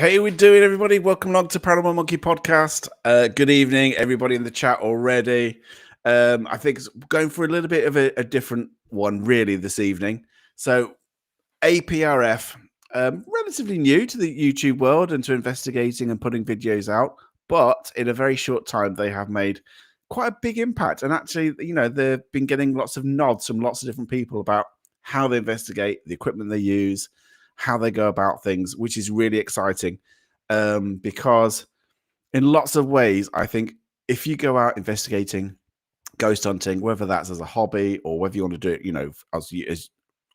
Hey, we're doing, everybody. Welcome along to Paranormal Monkey Podcast. Good evening, everybody in the chat already. I think it's going for a little bit of a different one, really, this evening. So, APRF, relatively new to the YouTube world and to investigating and putting videos out, but in a very short time, they have made quite a big impact. And actually, you know, they've been getting lots of nods from lots of different people about how they investigate, the equipment they use, how they go about things, which is really exciting because in lots of ways, I think if you go out investigating, ghost hunting, whether that's as a hobby or whether you want to do it, you know, as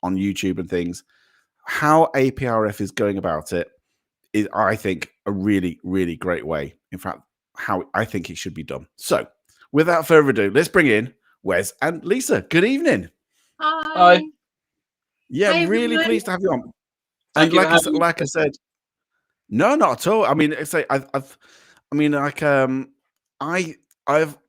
on YouTube and things, how APRF is going about it is, I think, a really, really great way. In fact, how I think it should be done. So without further ado, let's bring in Wes and Lisa. Good evening. Hi. Yeah, Hi, really everyone. pleased to have you on. Thank And you like I said, no, not at all. I mean, I've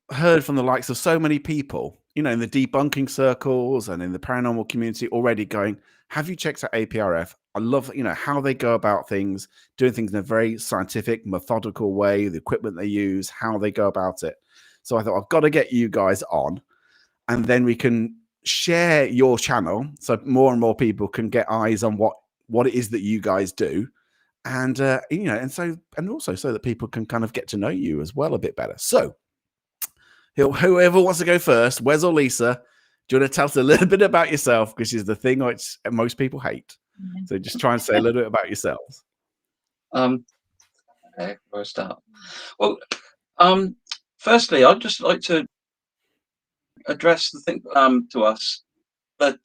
heard from the likes of so many people, you know, in the debunking circles and in the paranormal community already going, have you checked out APRF? I love, you know, how they go about things, doing things in a very scientific, methodical way, the equipment they use, how they go about it. So I thought, I've got to get you guys on, and then we can share your channel so more and more people can get eyes on what it is that you guys do, and you know, and also so that people can kind of get to know you as well a bit better. So whoever wants to go first, Wes or Lisa, do you want to tell us a little bit about yourself, which is the thing which most people hate? So just try and say a little bit about yourselves. Okay, where I start? Well, firstly, I'd just like to address the thing to us that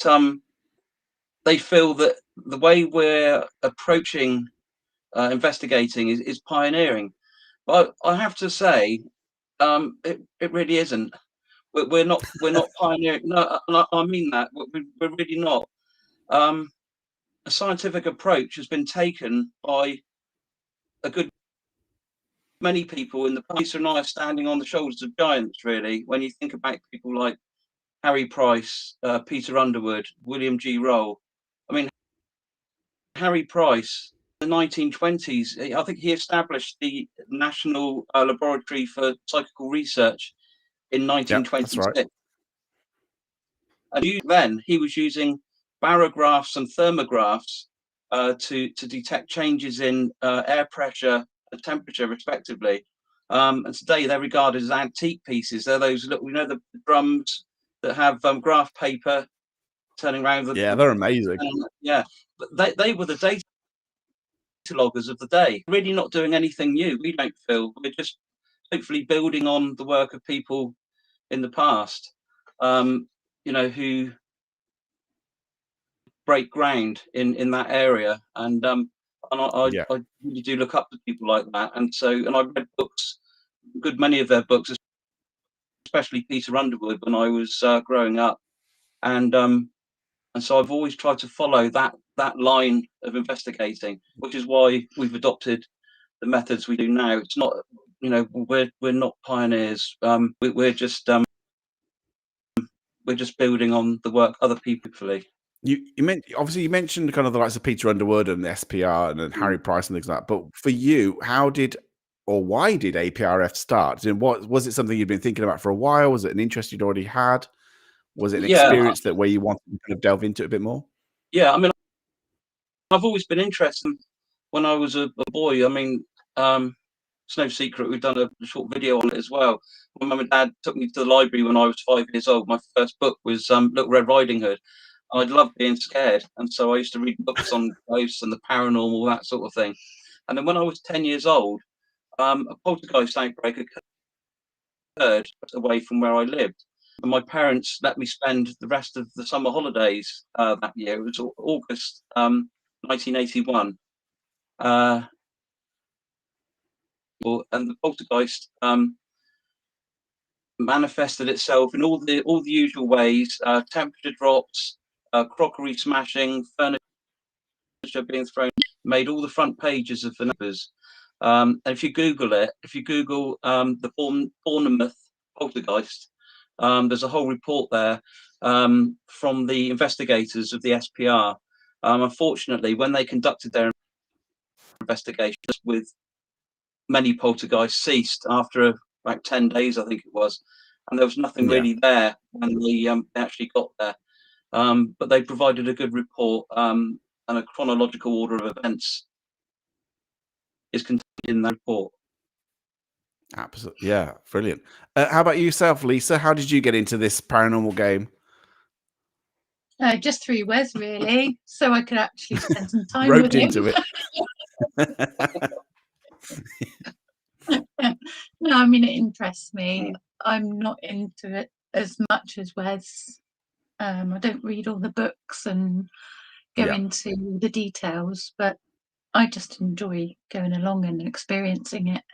they feel that the way we're approaching investigating is pioneering. But I have to say, it really isn't. We're not pioneering. No, I mean that. We're really not. A scientific approach has been taken by a good many people in the past. Lisa and I are standing on the shoulders of giants, really. When you think about people like Harry Price, Peter Underwood, William G. Roll. I mean, Harry Price, in the 1920s, I think he established the National Laboratory for Psychical Research in 1926. Yep, that's right. And then he was using barographs and thermographs to detect changes in air pressure and temperature, respectively. And today they're regarded as antique pieces. They're those little, the drums that have graph paper turning around. They're amazing. Yeah, but they were the data loggers of the day. Really not doing anything new. We don't feel. We're just hopefully building on the work of people in the past, who break ground in that area. And I really do look up to people like that. And I read books, a good many of their books, especially Peter Underwood, when I was growing up. And so I've always tried to follow that line of investigating, which is why we've adopted the methods we do now. It's not, we're not pioneers. We're just building on the work other people hopefully. You mentioned kind of the likes of Peter Underwood and the SPR and Harry Price and things like that. But for you, how did or why did APRF start? And what was it something you'd been thinking about for a while? Was it an interest you'd already had? Was it an experience that where you wanted to kind of delve into it a bit more? Yeah, I mean, I've always been interested. When I was a boy, I mean, it's no secret we've done a short video on it as well. My mum and dad took me to the library when I was 5 years old. My first book was Little Red Riding Hood. I loved being scared, and so I used to read books on ghosts and the paranormal, that sort of thing. And then when I was 10 years old, a poltergeist outbreak occurred away from where I lived. And my parents let me spend the rest of the summer holidays that year. It was August 1981. And the poltergeist manifested itself in all the usual ways: temperature drops, crockery smashing, furniture being thrown, made all the front pages of the newspapers. And if you Google the Bournemouth poltergeist, there's a whole report there from the investigators of the SPR. Unfortunately, when they conducted their investigations, with many poltergeists ceased after about 10 days, I think it was, and there was nothing really there when they actually got there. But they provided a good report, and a chronological order of events is contained in that report. Absolutely, yeah, brilliant. How about yourself, Lisa? How did you get into this paranormal game? Just through Wes, really, so I could actually spend some time roped with him. into it. No, I mean, it interests me. I'm not into it as much as Wes. I don't read all the books and go into the details, but I just enjoy going along and experiencing it.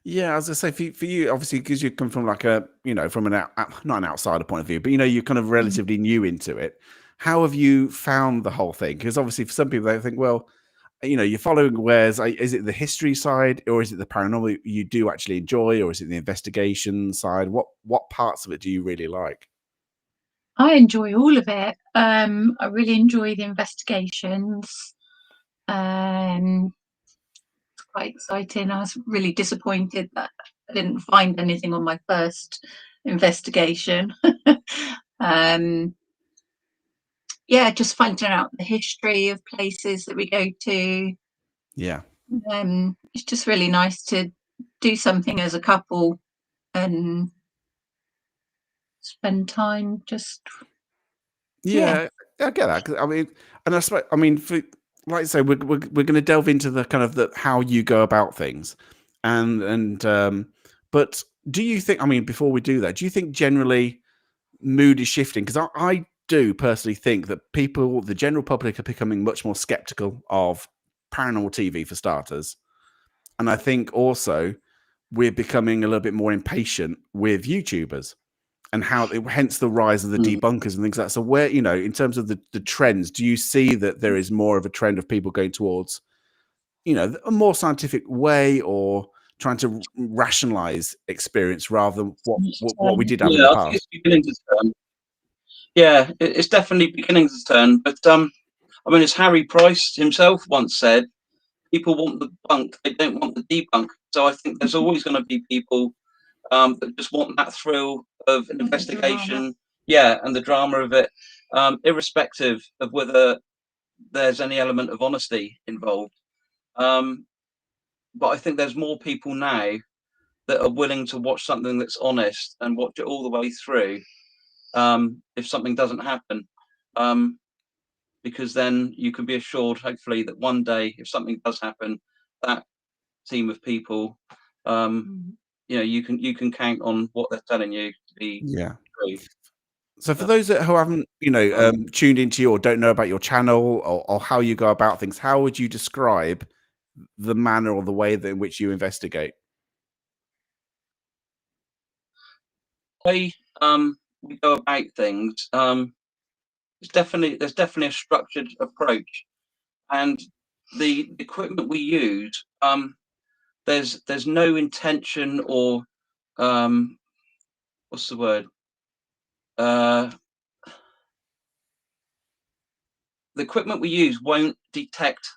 Yeah, as I say, for you, obviously, because you come from like a, from not an outsider point of view, but you're kind of relatively new into it. How have you found the whole thing? Because obviously, for some people, they think, well, you're following Wes. Is it the history side, or is it the paranormal you do actually enjoy, or is it the investigation side? What parts of it do you really like? I enjoy all of it. I really enjoy the investigations. It's quite exciting. I was really disappointed that I didn't find anything on my first investigation. Yeah, just finding out the history of places that we go to. Yeah. It's just really nice to do something as a couple and spend time just. Yeah, I get that. 'Cause, I mean, and I suppose, for like I say, we're going to delve into the kind of the how you go about things, and but do you think? I mean, before we do that, do you think generally mood is shifting? Because I do personally think that people, the general public, are becoming much more skeptical of paranormal TV for starters, and I think also we're becoming a little bit more impatient with YouTubers. And hence the rise of the debunkers and things like that. So where, in terms of the trends, do you see that there is more of a trend of people going towards, a more scientific way, or trying to rationalize experience rather than what we did have in the I past? think it's beginning to turn. Yeah, it's definitely beginning to turn. But I mean, as Harry Price himself once said, people want the bunk, they don't want the debunk. So I think there's always going to be people that just want that thrill of an investigation, and the drama of it, irrespective of whether there's any element of honesty involved. But I think there's more people now that are willing to watch something that's honest and watch it all the way through, if something doesn't happen, because then you can be assured, hopefully, that one day, if something does happen, that team of people, you can count on what they're telling you to be true. So for those who haven't, tuned into you or don't know about your channel or how you go about things, how would you describe the manner or the way in which you investigate? The way we go about things, there's definitely a structured approach, and the equipment we use, there's no intention or what's the word? The equipment we use won't detect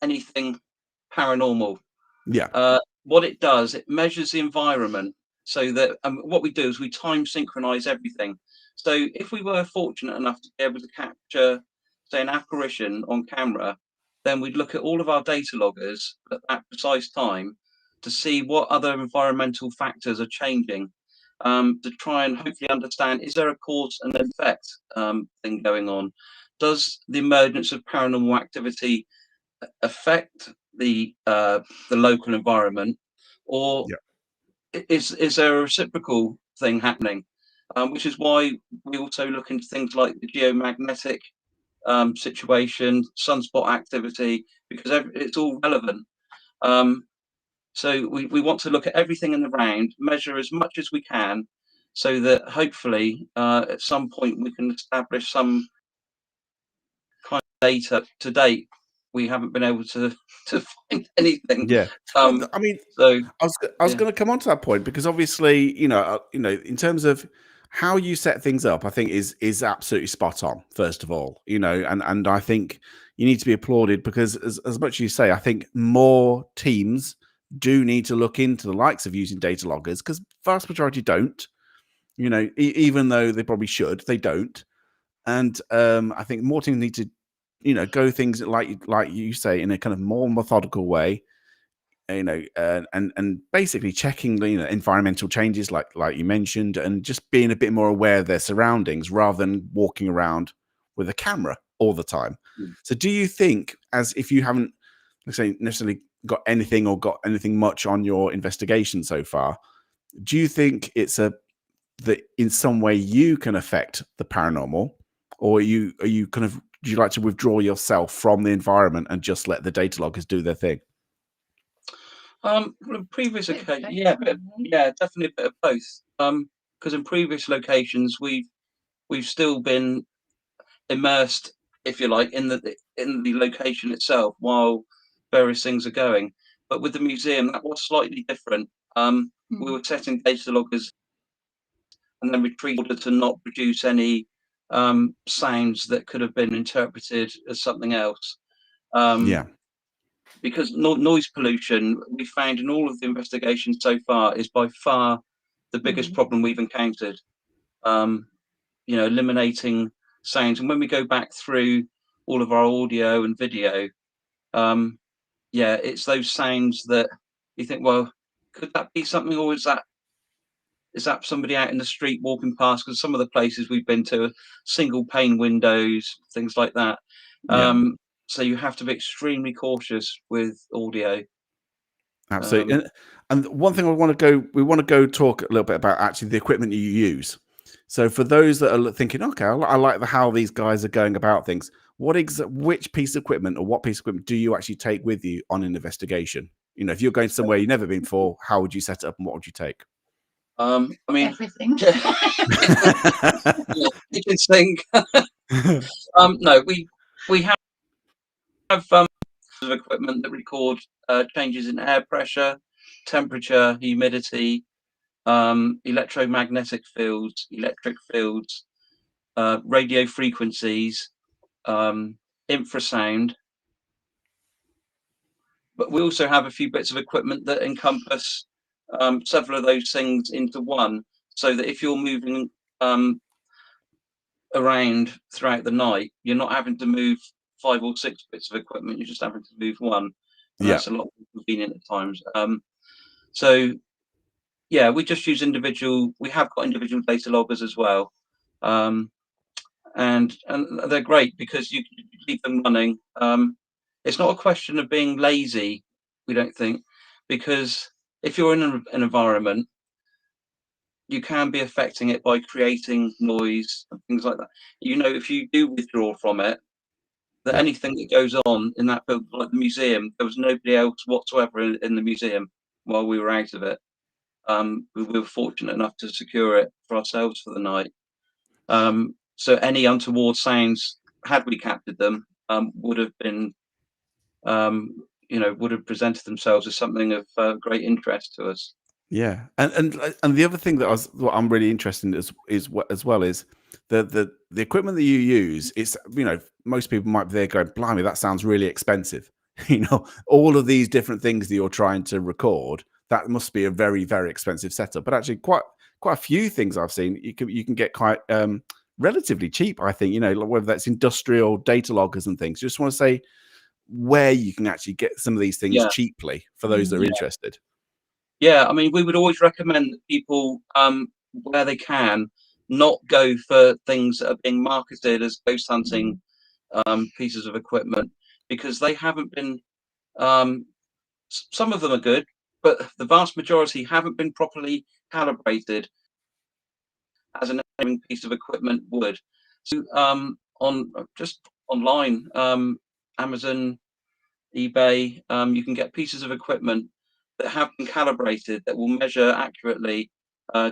anything paranormal. Yeah. What it does, it measures the environment, so that what we do is we time synchronize everything. So if we were fortunate enough to be able to capture, say, an apparition on camera, then we'd look at all of our data loggers at that precise time to see what other environmental factors are changing, to try and hopefully understand, is there a cause and effect thing going on? Does the emergence of paranormal activity affect the local environment, or is there a reciprocal thing happening? Which is why we also look into things like the geomagnetic situation, sunspot activity, because it's all relevant. So we want to look at everything in the round, measure as much as we can, so that hopefully at some point we can establish some kind of data. To date, we haven't been able to find anything. Yeah. I mean, so I was going to come on to that point, because obviously, in terms of how you set things up, I think is absolutely spot on, first of all, and I think you need to be applauded, because as much as you say, I think more teams do need to look into the likes of using data loggers, because vast majority don't, even though they probably should, they don't. And I think more teams need to, go things like you say, in a kind of more methodical way, and basically checking the environmental changes like you mentioned, and just being a bit more aware of their surroundings rather than walking around with a camera all the time. So do you think, as if you haven't, let's say, necessarily got anything much on your investigation so far, do you think it's that in some way you can affect the paranormal, or are you kind of, do you like to withdraw yourself from the environment and just let the data loggers do their thing? Previous occasion, yeah, definitely a bit of both. Because in previous locations, we've still been immersed, if you like, in the location itself while various things are going. But with the museum, that was slightly different. We were setting data loggers and then retrieved to not produce any sounds that could have been interpreted as something else. Because noise pollution, we found in all of the investigations so far, is by far the biggest problem we've encountered. Eliminating sounds. And when we go back through all of our audio and video, it's those sounds that you think, well, could that be something, or is that somebody out in the street walking past? Because some of the places we've been to are single pane windows, things like that. So you have to be extremely cautious with audio. Absolutely. And one thing we want to go talk a little bit about actually the equipment you use. So for those that are thinking, okay, I like how these guys are going about things, which piece of equipment, or what piece of equipment do you actually take with you on an investigation? If you're going somewhere you've never been before, how would you set it up and what would you take? I mean, everything. Kitchen sink. No, we have of equipment that record changes in air pressure, temperature, humidity, electromagnetic fields, electric fields, radio frequencies, infrasound. But we also have a few bits of equipment that encompass several of those things into one, so that if you're moving around throughout the night, you're not having to move 5 or 6 bits of equipment. You're just having to move one, and that's a lot more convenient at times. So yeah, we just use individual. We have got individual data loggers as well, and they're great because you keep them running. It's not a question of being lazy, we don't think, because if you're in an environment, you can be affecting it by creating noise and things like that. You know, if you do withdraw from it, that anything that goes on in that building, like the museum, there was nobody else whatsoever in the museum while we were out of it. We were fortunate enough to secure it for ourselves for the night. So any untoward sounds, had we captured them, would have been, would have presented themselves as something of great interest to us. Yeah, and the other thing that what I'm really interested in is what as well is the equipment that you use. It's most people might be there going, blimey, that sounds really expensive. All of these different things that you're trying to record, that must be a very, very expensive setup. But actually, quite a few things I've seen you can get quite relatively cheap. I think like whether that's industrial data loggers and things. Just want to say where you can actually get some of these things cheaply for those that are interested. Yeah, I mean, we would always recommend that people, where they can, not go for things that are being marketed as ghost hunting pieces of equipment, because they haven't been. Some of them are good, but the vast majority haven't been properly calibrated as an piece of equipment would. So, on just online, Amazon, eBay, you can get pieces of equipment that have been calibrated that will measure accurately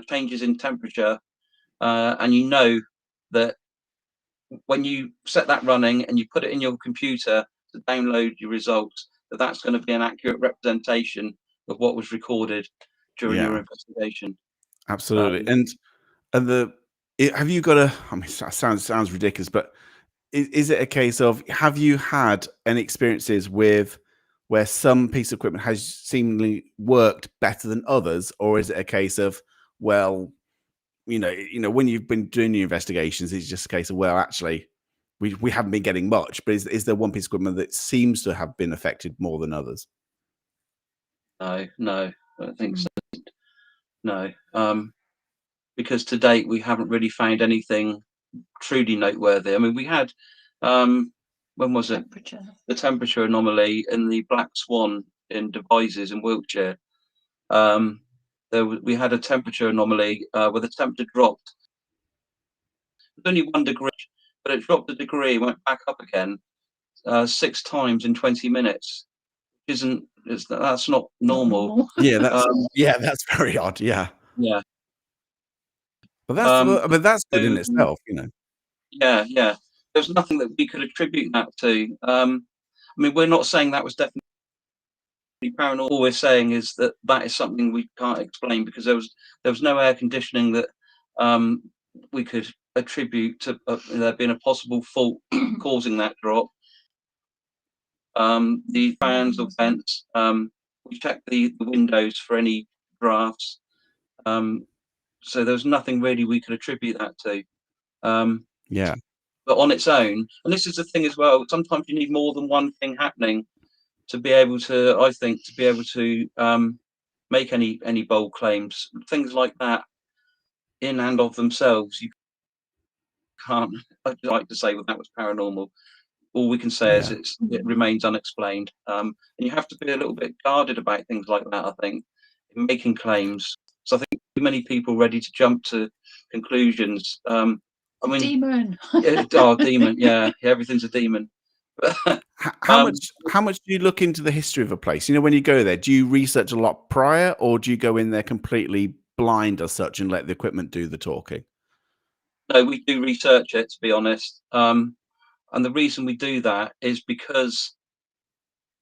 changes in temperature, and you know that when you set that running and you put it in your computer to download your results, that's going to be an accurate representation of what was recorded during your investigation. Absolutely. And have you got I mean, that sounds ridiculous, but is it a case of, have you had any experiences where some piece of equipment has seemingly worked better than others, or is it a case of, well, when you've been doing your investigations, it's just a case of, well, actually, we haven't been getting much, but is there one piece of equipment that seems to have been affected more than others? No, I don't think so. No, because to date we haven't really found anything truly noteworthy. I mean, we had when was it? The temperature anomaly in the Black Swan in Devizes in Wiltshire. We had a temperature anomaly where the temperature dropped. It was only 1 degree, but it dropped a degree, went back up again 6 times in 20 minutes. That's not normal. Yeah, that's very odd. Yeah. But that's good in itself, Yeah. There's nothing that we could attribute that to. I mean, we're not saying that was definitely paranormal. All we're saying is that is something we can't explain, because there was no air conditioning that we could attribute to there being a possible fault causing that drop. The fans or vents, we checked the windows for any drafts. So there's nothing really we could attribute that to. But on its own, and this is the thing as well, sometimes you need more than one thing happening to be able to, I think, make any bold claims. Things like that, in and of themselves, you can't. I'd like to say, well, that was paranormal. All we can say is it remains unexplained. And you have to be a little bit guarded about things like that, I think, in making claims. So I think too many people ready to jump to conclusions. I mean, demon. Demon. Yeah, everything's a demon. How much do you look into the history of a place? When you go there, do you research a lot prior, or do you go in there completely blind as such and let the equipment do the talking? No, we do research it, to be honest. And the reason we do that is because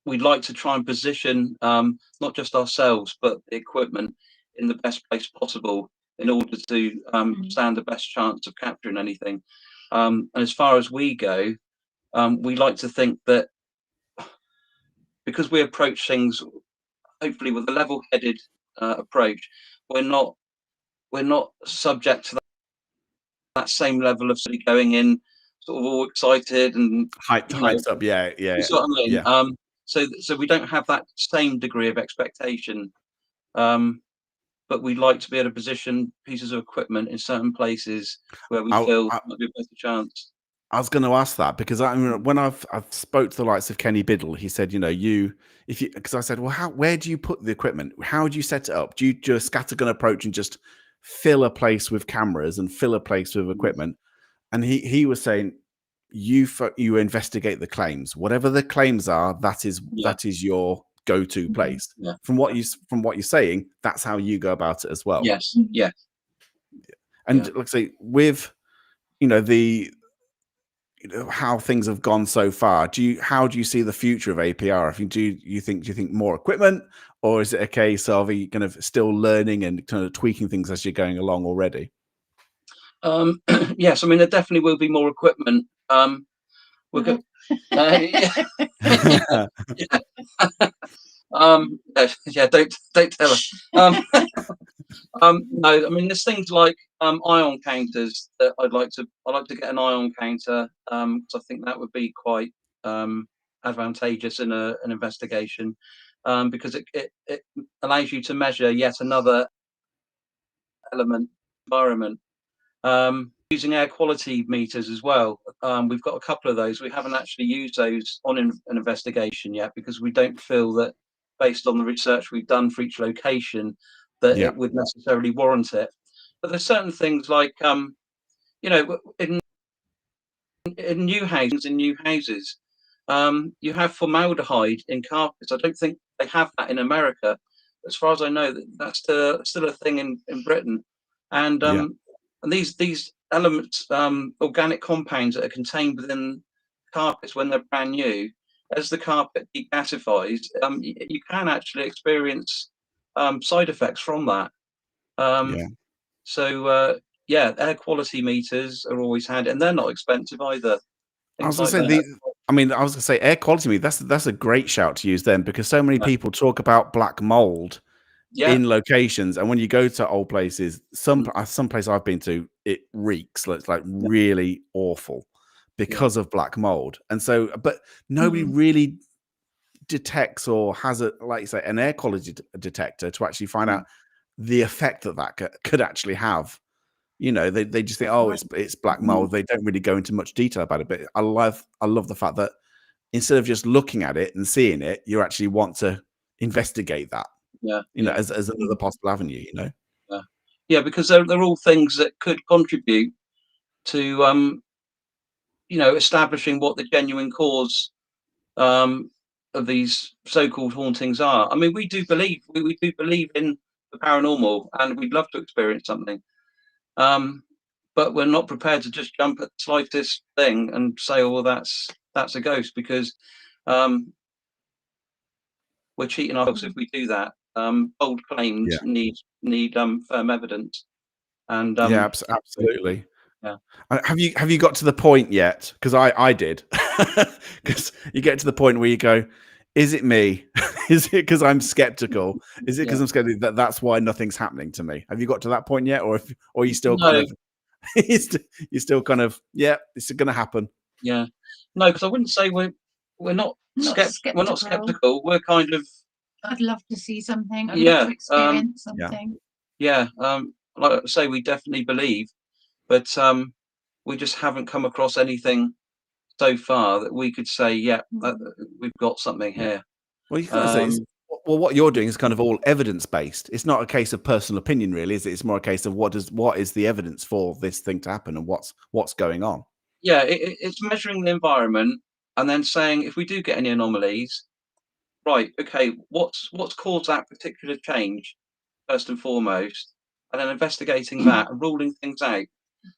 we'd like to try and position not just ourselves, but the equipment in the best place possible in order to stand the best chance of capturing anything. And as far as we go, we like to think that because we approach things hopefully with a level-headed approach, we're not subject to that same level of going in sort of all excited and hyped up. Yeah, you see what I mean? yeah. So we don't have that same degree of expectation, but we'd like to be able to position pieces of equipment in certain places where we feel might be a better chance. I was going to ask that because I mean, when I've spoke to the likes of Kenny Biddle, he said, because I said, well, where do you put the equipment? How do you set it up? Do you do a scattergun approach and just fill a place with cameras and fill a place with equipment? And he was saying, you investigate the claims, whatever the claims are, that is your go-to place. Yeah. From what you're saying, that's how you go about it as well. Yes. Yeah. And like I say, with how things have gone so far, how do you see the future of APRF? Do you think more equipment, or is it a case of you kind of still learning and kind of tweaking things as you're going along already? Yes, I mean there definitely will be more equipment. We're good. Yeah. Yeah, don't tell us. No, I mean there's things like ion counters that I'd like to get an ion counter, because I think that would be quite advantageous in an investigation, because it allows you to measure yet another element environment. Using air quality meters as well. We've got a couple of those. We haven't actually used those on an investigation yet because we don't feel that, based on the research we've done for each location, that it would necessarily warrant it. But there's certain things like, in new houses, you have formaldehyde in carpets. I don't think they have that in America. As far as I know, that's still a thing in Britain. And and these elements, organic compounds that are contained within carpets when they're brand new, as the carpet degasifies, you can actually experience side effects from that. So air quality meters are always handy, and they're not expensive either. I was going to say air quality meter. That's a great shout to use then, because so many people talk about black mold in locations, and when you go to old places, some place I've been to, it reeks. It's like really awful because of black mold. And so, but nobody really detects or has like you say, an air quality detector to actually find out the effect that could actually have. They just think, oh, it's black mold. They don't really go into much detail about it. But I love the fact that instead of just looking at it and seeing it, you actually want to investigate that. As another possible avenue. Because they're all things that could contribute to establishing what the genuine cause of these so-called hauntings are. I mean, we do believe in the paranormal, and we'd love to experience something. But we're not prepared to just jump at the slightest thing and say, "Oh, well, that's a ghost," because we're cheating ourselves if we do that. Bold claims need firm evidence, and absolutely. Yeah. Have you got to the point yet? Because I did. Because you get to the point where you go, is it me? Is it because I'm skeptical? Is it because I'm skeptical that's why nothing's happening to me? Have you got to that point yet, or are you still kind of you're still kind of it's going to happen? Yeah, no, because I wouldn't say we're not skeptical. We're not skeptical. We're kind of. I'd love to see something. I'd love to experience something. Like I say, we definitely believe, but we just haven't come across anything so far that we could say, we've got something here. Well, you can't say. Well, what you're doing is kind of all evidence based. It's not a case of personal opinion, really, is it? It's more a case of what is the evidence for this thing to happen and what's going on. Yeah, it's measuring the environment and then saying, if we do get any anomalies, right, okay, what's caused that particular change first and foremost, and then investigating that and ruling things out.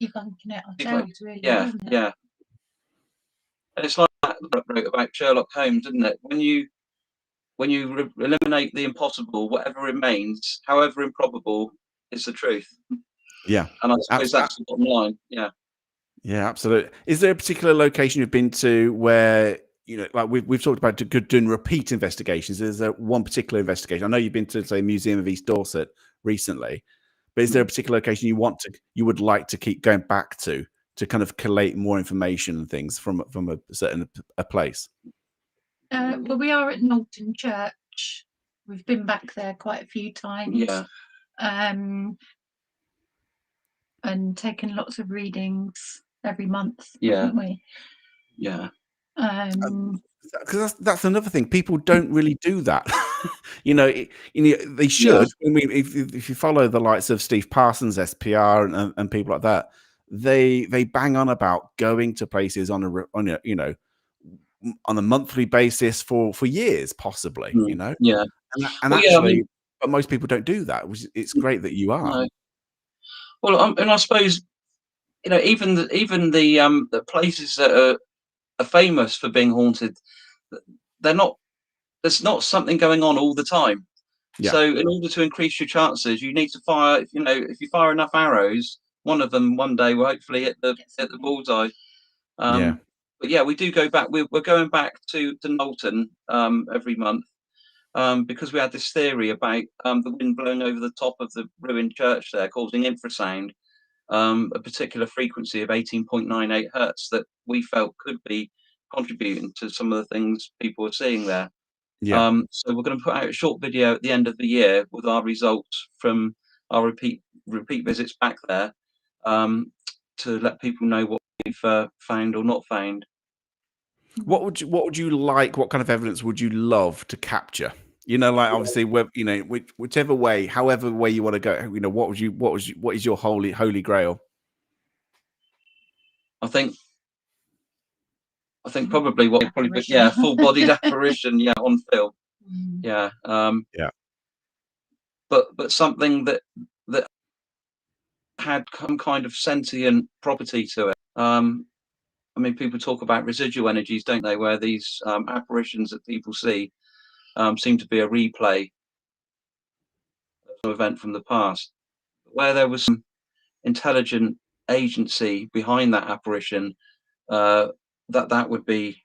Debunking it ourselves, really. Yeah. And it's like that wrote about Sherlock Holmes, isn't it? When you eliminate the impossible, whatever remains, however improbable, is the truth. Yeah, and I suppose that's the bottom line. Yeah, absolutely. Is there a particular location you've been to where like we've talked about doing repeat investigations? Is there one particular investigation? I know you've been to, say, Museum of East Dorset recently, but is there a particular location you would like to keep going back to to kind of collate more information and things from a certain place? Well, we are at Knowlton Church. We've been back there quite a few times. Yeah. And taken lots of readings every month, Yeah. haven't we? Yeah. Because that's another thing. People don't really do that. They should. Yeah. I mean, if you follow the likes of Steve Parsons, SPR, and people like that, they bang on about going to places on a monthly basis for years, possibly. Yeah. And Well, actually, but most people don't do that. It's great that you are. No. Well, and I suppose even the places that are famous for being haunted, they're not. There's not something going on all the time. Yeah. So in order to increase your chances, you need to fire. If you fire enough arrows, one of them one day will hopefully hit the bullseye. Yeah. But yeah, we do go back. We're going back to Knowlton every month because we had this theory about the wind blowing over the top of the ruined church there, causing infrasound, a particular frequency of 18.98 hertz that we felt could be contributing to some of the things people were seeing there. Yeah. So we're going to put out a short video at the end of the year with our results from our repeat visits back there, to let people know what we've found or not found. What would you like? What kind of evidence would you love to capture? Obviously, whichever way, however way you want to go. What is your holy grail? I think probably full-bodied apparition, on film, but something that had some kind of sentient property to it. I mean, people talk about residual energies, don't they? Where these apparitions that people see seem to be a replay of an event from the past, where there was some intelligent agency behind that apparition. That would be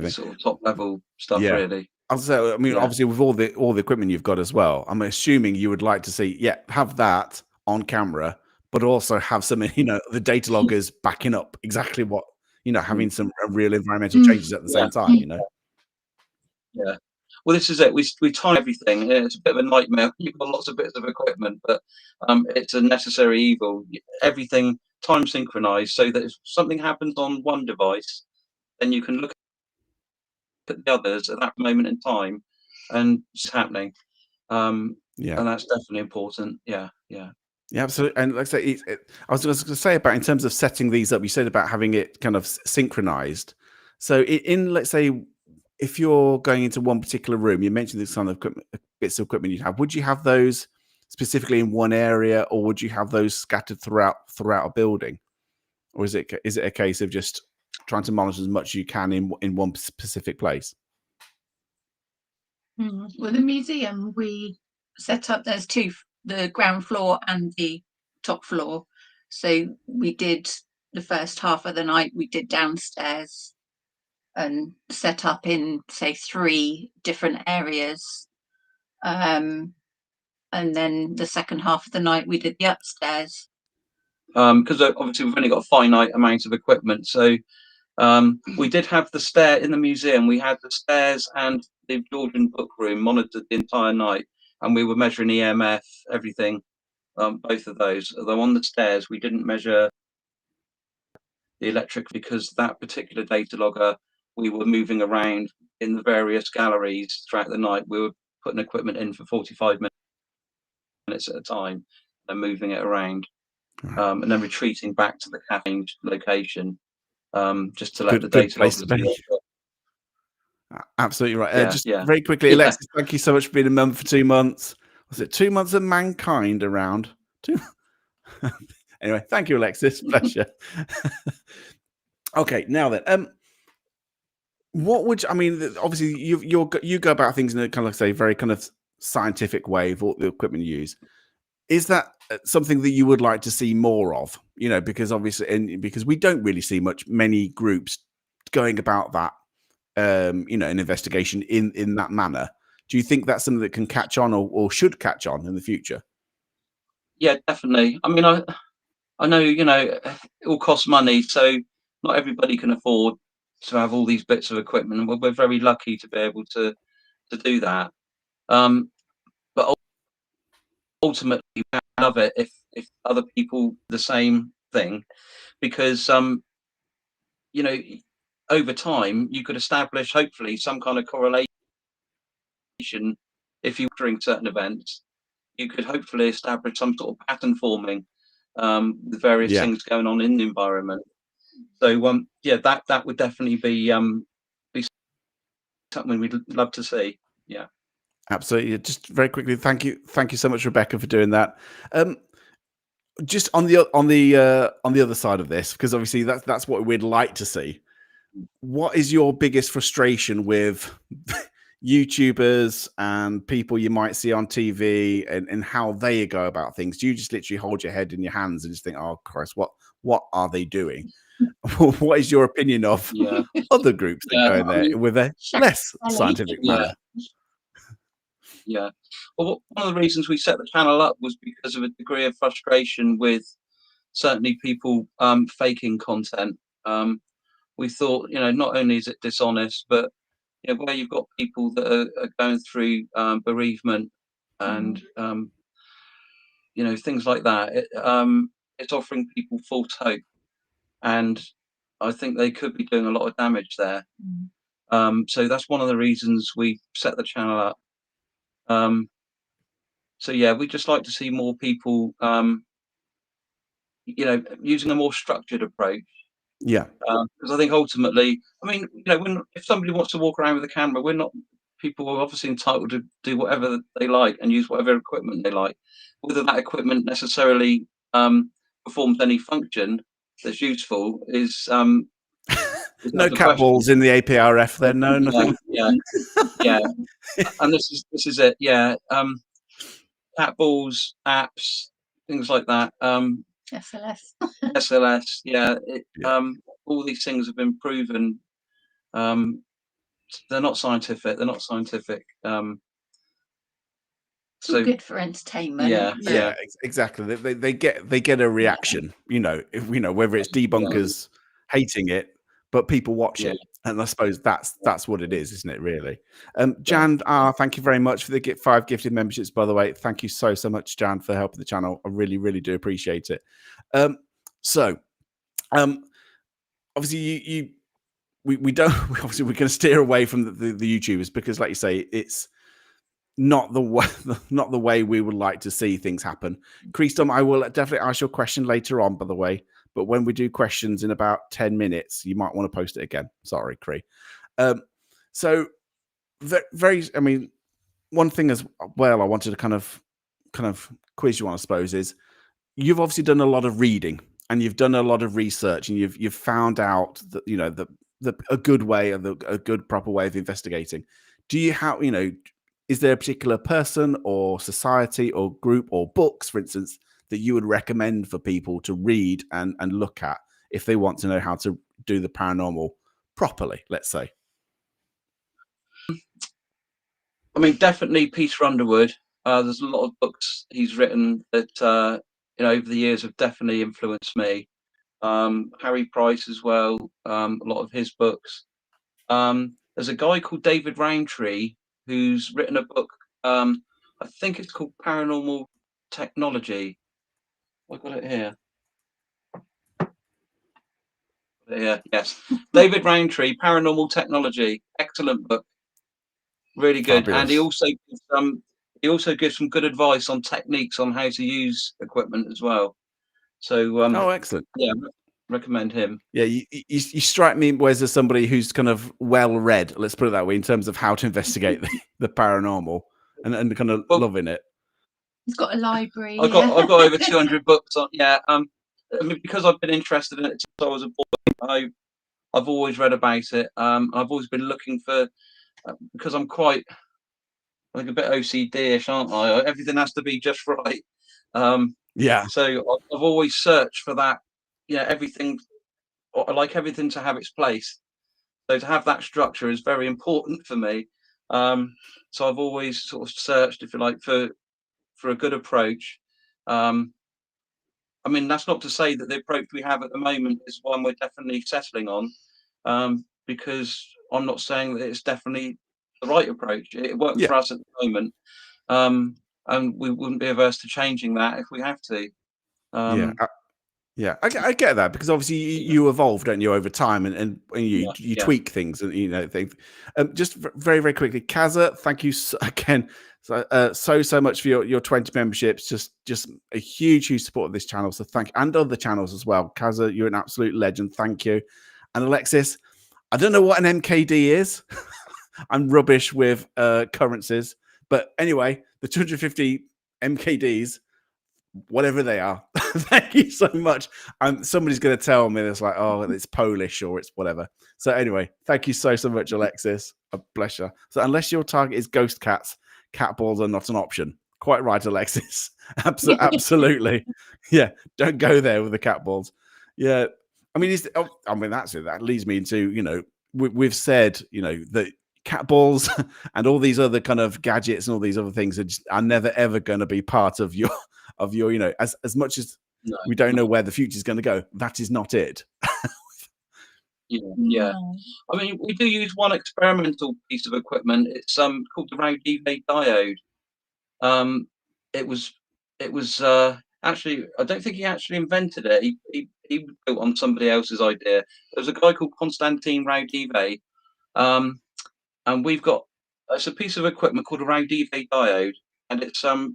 sort of top level stuff, really. I mean, obviously, with all the equipment you've got as well, I'm assuming you would like to see, have that on camera, but also have some, the data loggers backing up exactly what, having some real environmental changes at the same time, Yeah. Well, this is it. We time everything. It's a bit of a nightmare. You've got lots of bits of equipment, but it's a necessary evil. Everything time synchronized so that if something happens on one device, then you can look at the others at that moment in time, and it's happening. And that's definitely important. Yeah, absolutely. And like I say, I was going to say about in terms of setting these up, you said about having it kind of synchronized. So let's say, if you're going into one particular room, you mentioned this kind of bits of equipment you'd have. Would you have those specifically in one area, or would you have those scattered throughout a building, or is it a case of just trying to monitor as much as you can in one specific place? Well, the museum we set up, there's two, the ground floor and the top floor. So we did the first half of the night, we did downstairs and set up in, say, 3 different areas. And then the second half of the night, we did the upstairs. Because obviously we've only got a finite amount of equipment. So we did have the stair in the museum. We had the stairs and the Georgian book room monitored the entire night, and we were measuring EMF, everything, both of those. Although on the stairs, we didn't measure the electric because that particular data logger, we were moving around in the various galleries throughout the night. We were putting equipment in for 45 minutes at a time and moving it around, and then retreating back to the cafe location, just to let the data loggers know. Absolutely right. Just very quickly, Alexis, thank you so much for being a member for 2 months. Was it 2 months of mankind around? Anyway, thank you, Alexis. Pleasure. Okay, now then, what would obviously you go about things in a kind of, say, very kind of scientific way of all the equipment you use. Is that something that you would like to see more of? Because obviously, and because we don't really see many groups going about that, an investigation in that manner. Do you think that's something that can catch on or should catch on in the future? Yeah, definitely. I mean, I know, it all costs money, so not everybody can afford to have all these bits of equipment, and we're very lucky to be able to do that. But ultimately, I love it if other people do the same thing, because over time you could establish hopefully some kind of correlation. If you during certain events, you could hopefully establish some sort of pattern forming with various things going on in the environment. So yeah, that would definitely be something we'd love to see. Yeah, absolutely. Just very quickly, thank you so much, Rebecca, for doing that. Just on the other side of this, because obviously that's what we'd like to see. What is your biggest frustration with YouTubers and people you might see on TV and how they go about things? Do you just literally hold your head in your hands and just think, "Oh Christ, what are they doing?" What is your opinion of other groups that go in there with a less scientific manner? Yeah. Well, one of the reasons we set the channel up was because of a degree of frustration with certainly people faking content. We thought, not only is it dishonest, but where you've got people that are going through bereavement and things like that, it's offering people false hope, and I think they could be doing a lot of damage there. So that's one of the reasons we set the channel up. So yeah, we just like to see more people, using a more structured approach. Yeah. Because I think ultimately, I mean, if somebody wants to walk around with a camera, people are obviously entitled to do whatever they like and use whatever equipment they like. Whether that equipment necessarily performs any function that's useful is no cat balls in the APRF then, no, nothing. Yeah. And this is it. Yeah. Cat balls, apps, things like that. SLS. Yeah. All these things have been proven. They're not scientific. It's all good for entertainment. Yeah, exactly. They get a reaction. Whether it's debunkers hating it, but people watch it, and I suppose that's what it is, isn't it? Really. Jan, thank you very much for the 5 gifted memberships. By the way, thank you so much, Jan, for helping the channel. I really do appreciate it. Obviously, we don't. Obviously, we're going to steer away from the YouTubers because, like you say, it's not the way we would like to see things happen. Christom, I will definitely ask your question later on, by the way. But when we do questions in about 10 minutes, you might want to post it again. Sorry, Cree. So I mean, one thing as well I wanted to kind of quiz you on, I suppose, is you've obviously done a lot of reading and you've done a lot of research and you've found out that a good way of a good proper way of investigating. Do you have is there a particular person or society or group or books, for instance, that you would recommend for people to read and look at if they want to know how to do the paranormal properly, let's say? I mean, definitely Peter Underwood. There's a lot of books he's written that over the years have definitely influenced me. Harry Price as well. A lot of his books. There's a guy called David Rowntree who's written a book. I think it's called Paranormal Technology. I've got it here. Yeah, yes. David Rowntree, Paranormal Technology. Excellent book. Really good. Fabulous. And he also gives some good advice on techniques on how to use equipment as well. So excellent. Yeah, recommend him. Yeah, you strike me as somebody who's kind of well read, let's put it that way, in terms of how to investigate the paranormal and kind of loving it. He's got a library. I've got over 200 books on. Yeah, I mean, because I've been interested in it since I was a boy. I've always read about it. I've always been looking for because I'm quite a bit OCD-ish, aren't I? Everything has to be just right. So I've always searched for that. Yeah, everything. I like everything to have its place. So to have that structure is very important for me. So I've always sort of searched, if you like, for a good approach. I I mean, that's not to say that the approach we have at the moment is one we're definitely settling on, because I'm not saying that it's definitely the right approach. It works for us at the moment, and we wouldn't be averse to changing that if we have to. I get that, because obviously you evolve, don't you, over time, and you tweak things, and things. Just very, very quickly, Kaza, thank you again so much for your 20 memberships. Just a huge support of this channel. So thank you, and other channels as well. Kaza, you're an absolute legend. Thank you. And Alexis, I don't know what an MKD is. I'm rubbish with currencies, but anyway, the 250 MKDs, whatever they are. Thank you so much. Somebody's going to tell me it's like, oh, it's Polish or it's whatever. So anyway, thank you so much, Alexis. A pleasure. So unless your target is ghost cats, cat balls are not an option. Quite right, Alexis. Absolutely. Yeah, don't go there with the cat balls. Yeah, I mean, that's it. That leads me into, we've said, that cat balls and all these other kind of gadgets and all these other things are never ever going to be part of your as much as we don't know where the future is going to go. That is not it. Yeah. I mean, we do use one experimental piece of equipment. It's called the Raudeve diode. It was actually, I don't think he actually invented it. He built on somebody else's idea. There was a guy called Konstantin Raudeve, and it's a piece of equipment called a Raudeve diode, and it's a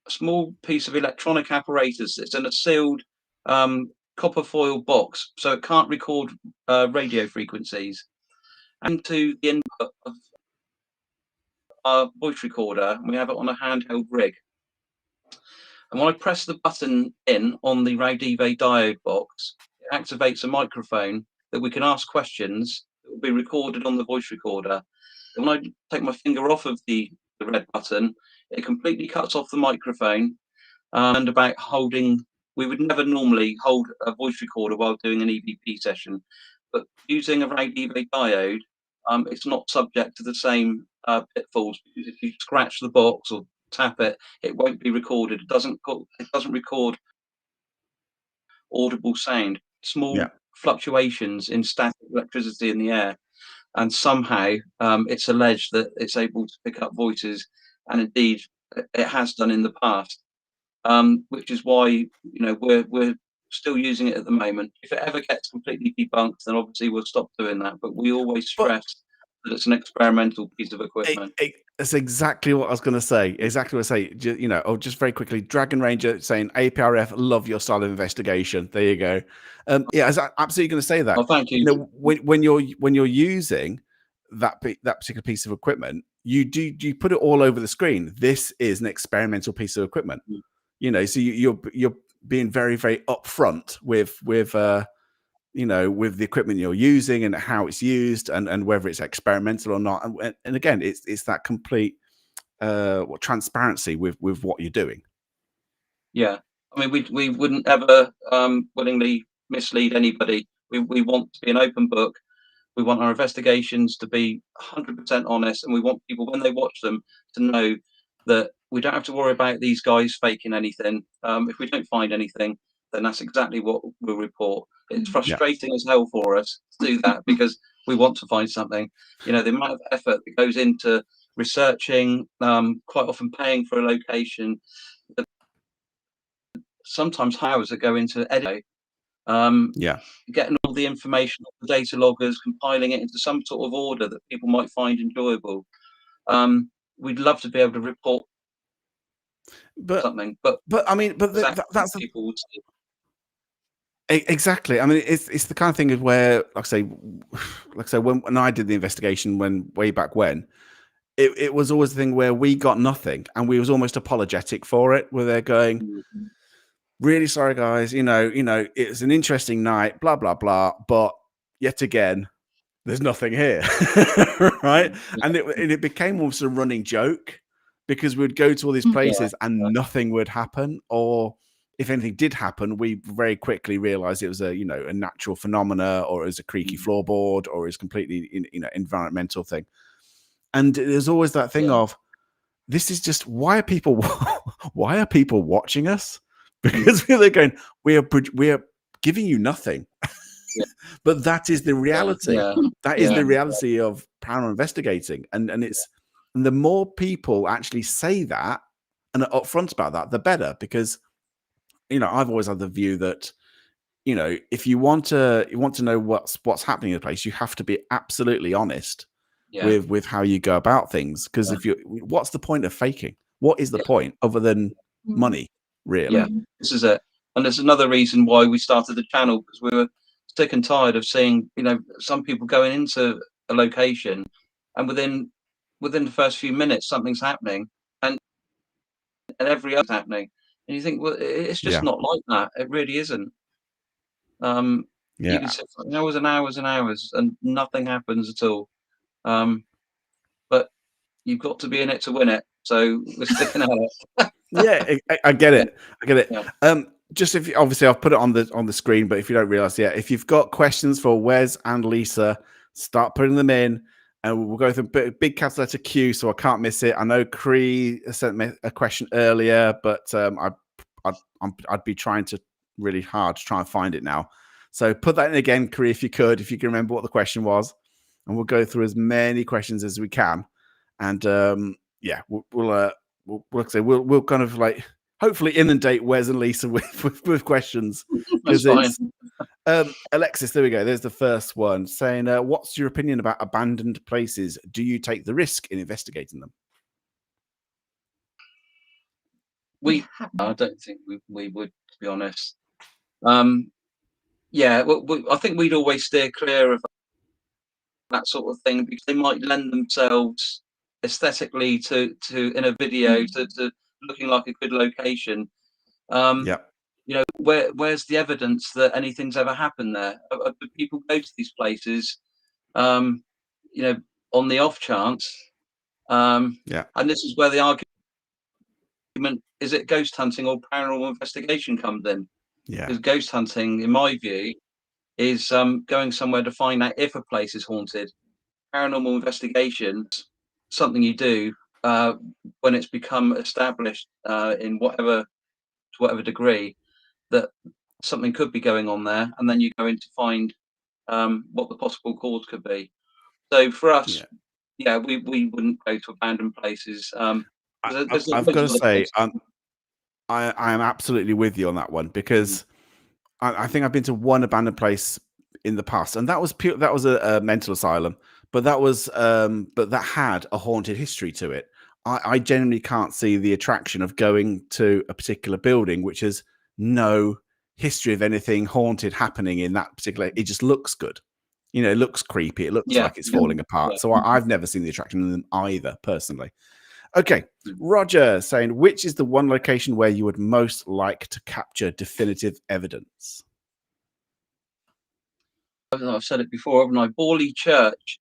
small piece of electronic apparatus. It's in a sealed copper foil box, so it can't record radio frequencies. And to the input of our voice recorder, we have it on a handheld rig. And when I press the button in on the Raudeve diode box, it activates a microphone that we can ask questions that will be recorded on the voice recorder. And when I take my finger off of the red button, it completely cuts off the microphone. And about we would never normally hold a voice recorder while doing an EVP session, but using a Raudeve diode, it's not subject to the same pitfalls, because if you scratch the box or tap it, it won't be recorded. It doesn't record audible sound. Small fluctuations in static electricity in the air, and somehow it's alleged that it's able to pick up voices, and indeed it has done in the past. Which is why we're still using it at the moment. If it ever gets completely debunked, then obviously we'll stop doing that. But we always stress that it's an experimental piece of equipment. That's exactly what I was going to say. Exactly what I say. Just very quickly, Dragon Ranger saying APRF, love your style of investigation. There you go. I was absolutely going to say that. Oh, thank you. When you're using that particular piece of equipment, you put it all over the screen. This is an experimental piece of equipment. So you're being very, very upfront with the equipment you're using and how it's used, and whether it's experimental or not. And again, it's that complete transparency with what you're doing. Yeah, I mean, we wouldn't ever willingly mislead anybody. We want to be an open book. We want our investigations to be 100% honest, and we want people, when they watch them, to know that we don't have to worry about these guys faking anything. If we don't find anything, then that's exactly what we'll report. It's frustrating as hell for us to do that, because we want to find something. The amount of effort that goes into researching, quite often paying for a location, sometimes hours that go into editing. Getting all the information off the data loggers, compiling it into some sort of order that people might find enjoyable. We'd love to be able to report something, but that's people would see. Exactly. I mean, it's the kind of thing where, like I say, when I did the investigation way back when, it was always the thing where we got nothing, and we was almost apologetic for it, where they're going, really sorry, guys, it's an interesting night, blah, blah, blah, but yet again, there's nothing here. Right? And it became almost a running joke, because we'd go to all these places and nothing would happen, or if anything did happen, we very quickly realized it was a natural phenomena, or it was a creaky floorboard, or it was completely environmental thing. And there's always that thing of, this is just, why are people watching us? because they're going, we are giving you nothing. Yeah. But that is the reality. Yeah. That is the reality of paranormal investigating. And the more people actually say that and are upfront about that, the better. Because, you know, I've always had the view that, you know, if you want to know what's happening in a place, you have to be absolutely honest with how you go about things. Because if what's the point of faking? What is the point other than money, really? Yeah, this is it. And there's another reason why we started the channel, because we were sick and tired of seeing, you know, some people going into a location and within the first few minutes something's happening and every other's happening. And you think, well, it's just not like that. It really isn't. You can sit for hours and hours and hours and nothing happens at all. But you've got to be in it to win it. So we're sticking at it. Yeah, I get it. I get it. Yeah. Just if obviously I've put it on the screen, but if you don't realize yet, if you've got questions for Wes and Lisa, start putting them in, and we'll go through big capital letter Q, so I can't miss it. I know Cree sent me a question earlier, but I'd be trying to really hard to try and find it now. So put that in again, Cree, if you can remember what the question was, and we'll go through as many questions as we can, and yeah, we'll kind of like hopefully inundate Wes and Lisa with questions. That's fine. Alexis, there we go. There's the first one saying, what's your opinion about abandoned places? Do you take the risk in investigating them? I don't think we would, to be honest. Yeah, I think we'd always steer clear of that sort of thing because they might lend themselves aesthetically to in a video to looking like a good location. You know, where's the evidence that anything's ever happened there? People go to these places, you know, on the off chance. And this is where the argument is it ghost hunting or paranormal investigation comes in. Because ghost hunting, in my view, is going somewhere to find out if a place is haunted. Paranormal investigation, something you do when it's become established in whatever degree that something could be going on there, and then you go in to find what the possible cause could be. So for us, we wouldn't go to abandoned places. I've got to say, I am absolutely with you on that one because I think I've been to one abandoned place in the past, and that was a mental asylum, but that had a haunted history to it. I genuinely can't see the attraction of going to a particular building which has no history of anything haunted happening in that particular. It just looks good, you know. It looks creepy. It looks like it's falling apart. So I've never seen the attraction in them either, personally. Okay, Roger saying, which is the one location where you would most like to capture definitive evidence? I've said it before, haven't I? Borley Church.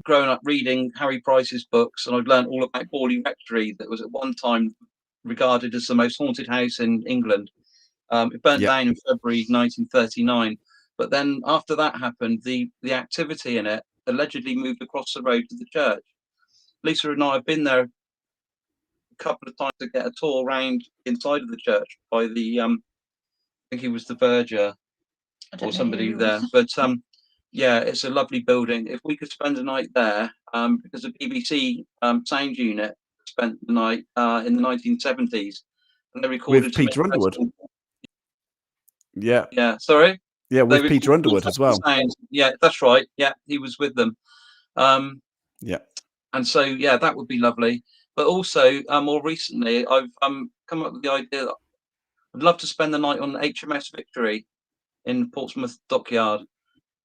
Growing up reading Harry Price's books, and I've learned all about Borley Rectory, that was at one time regarded as the most haunted house in England. It burnt down in February 1939, but then after that happened, the activity in it allegedly moved across the road to the church. Lisa and I have been there a couple of times to get a tour around inside of the church by the I think he was the verger or somebody there, but yeah, it's a lovely building. If we could spend a night there, because the BBC sound unit spent the night in the 1970s, and they recorded with Peter Underwood. Yeah, sorry. Yeah, with Peter Underwood as well. Sounds. Yeah, that's right. Yeah, he was with them. Yeah, and so yeah, that would be lovely. But also, more recently, I've come up with the idea that I'd love to spend the night on HMS Victory in Portsmouth Dockyard,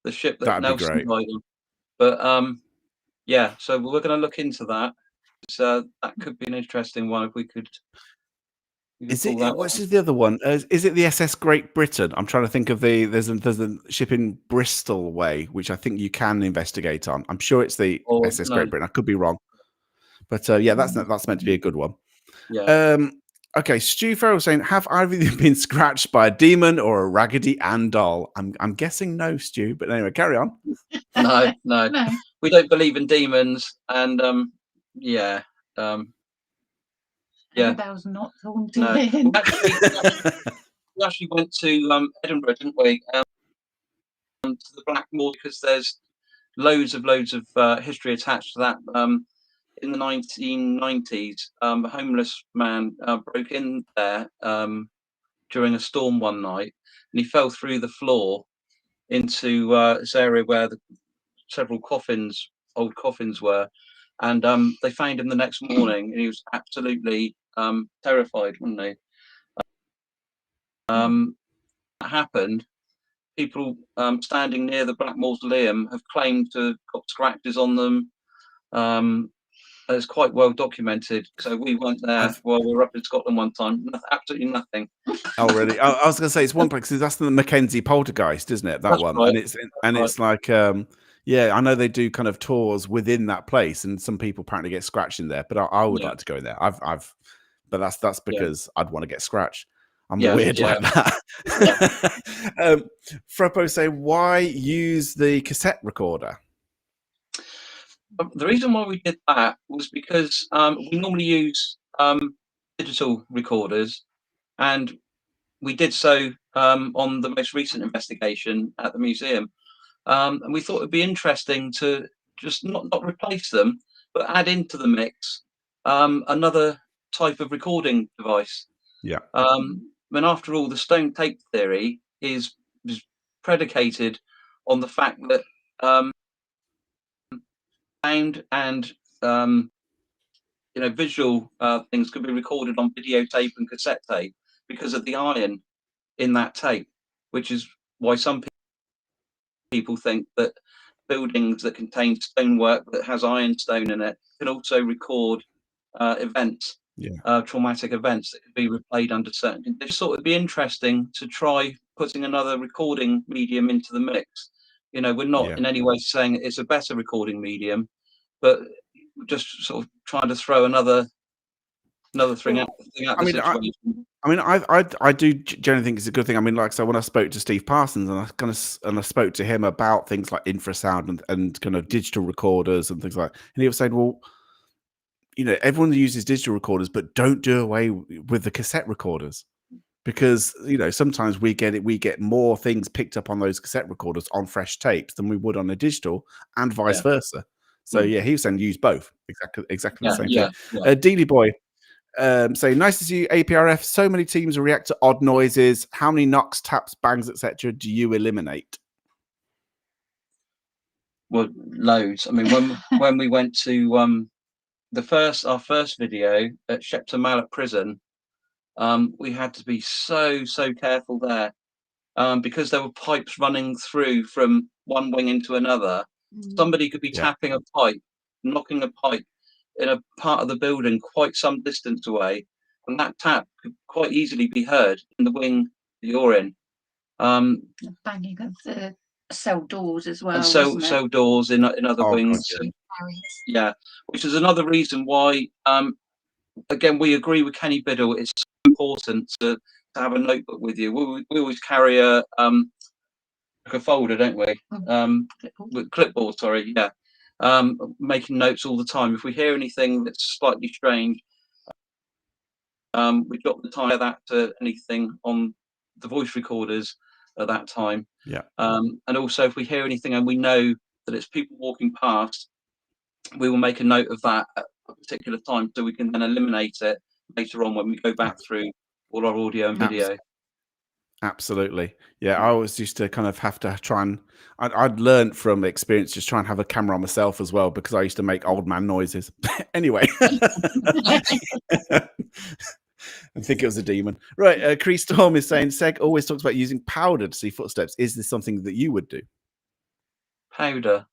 the ship that Nelson died on. But yeah, so we're going to look into that. So that could be an interesting one if we could. Is it? What's the other one? Is it the SS Great Britain? I'm trying to think of there's a ship in Bristol way, which I think you can investigate on. I'm sure it's the SS Great Britain. I could be wrong, but yeah, that's meant to be a good one. Yeah. Okay, Stu Farrell saying, have either of you been scratched by a demon or a Raggedy Ann doll? I'm guessing no, Stu, but anyway, carry on. No. We don't believe in demons, and yeah. Yeah. Annabelle's not haunted. No. We actually went to Edinburgh, didn't we? To the Blackmore, because there's loads of history attached to that. In the 1990s, a homeless man broke in there during a storm one night, and he fell through the floor into this area where several old coffins were, and they found him the next morning, and he was absolutely terrified, wasn't he? That happened. People standing near the Black Mausoleum have claimed to have got scratches on them. It's quite well documented. So we went there while we were up in Scotland one time. Absolutely nothing. Oh, really? I was going to say, it's one place, because that's the Mackenzie poltergeist, isn't it? That's one. Right. And it's like, yeah, I know they do kind of tours within that place, and some people apparently get scratched in there. But I would like to go in there. But that's because I'd want to get scratched. I'm weird like that. Freppo say, why use the cassette recorder? The reason why we did that was because we normally use digital recorders, and we did so on the most recent investigation at the museum. And we thought it'd be interesting to just not replace them, but add into the mix another type of recording device. Yeah. And after all, the stone tape theory is predicated on the fact that sound and visual things can be recorded on videotape and cassette tape because of the iron in that tape, which is why some people think that buildings that contain stonework that has ironstone in it can also record events, traumatic events that could be replayed under certain conditions. So it'd be interesting to try putting another recording medium into the mix. We're not in any way saying it's a better recording medium, but just sort of trying to throw another thing out the situation. I do generally think it's a good thing. I mean, like, so when I spoke to Steve Parsons, and I spoke to him about things like infrasound and kind of digital recorders and things like, and he was saying, well, everyone uses digital recorders, but don't do away with the cassette recorders, because sometimes we get more things picked up on those cassette recorders on fresh tapes than we would on a digital, and vice versa. So he was saying use both. Exactly the same thing. Dealey Boy. So nice to see you, APRF. So many teams react to odd noises. How many knocks, taps, bangs, etc. do you eliminate? Well, loads. I mean, when we went to our first video at Shepton Mallet Prison, we had to be so careful there because there were pipes running through from one wing into another. Somebody could be tapping a pipe, knocking a pipe in a part of the building quite some distance away, and that tap could quite easily be heard in the wing that you're in. Banging of the cell doors as well, and cell doors in other wings. God, Which is another reason why again we agree with Kenny Biddle, it's so important to have a notebook with you. We always carry a folder, don't we? With clipboard, sorry, making notes all the time. If we hear anything that's slightly strange, we drop the time that to anything on the voice recorders at that time. And also if we hear anything and we know that it's people walking past, we will make a note of that at a particular time, so we can then eliminate it later on when we go back through all our audio and video. Absolutely. I always used to kind of have to try and I'd learned from experience just try and have a camera on myself as well, because I used to make old man noises. Anyway. I think it was a demon. Right. Cree Storm is saying Seg always talks about using powder to see footsteps. Is this something that you would do? Powder.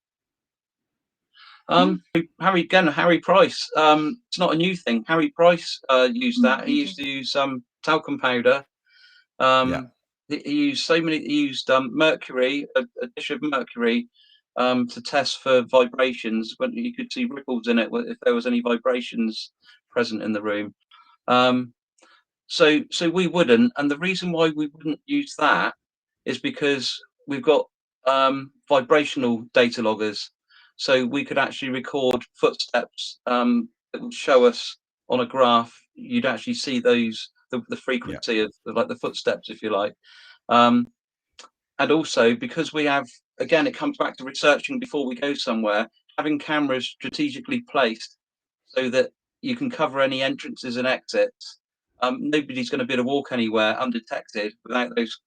Harry Price. It's not a new thing. Harry Price used that. He used to use talcum powder. He used mercury, a dish of mercury, to test for vibrations. When you could see ripples in it if there was any vibrations present in the room. So we wouldn't, and the reason why we wouldn't use that is because we've got vibrational data loggers, so we could actually record footsteps that would show us on a graph you'd actually see those the frequency of like the footsteps, if you like. And also because we have, again, it comes back to researching before we go somewhere, having cameras strategically placed so that you can cover any entrances and exits. Nobody's going to be able to walk anywhere undetected without those.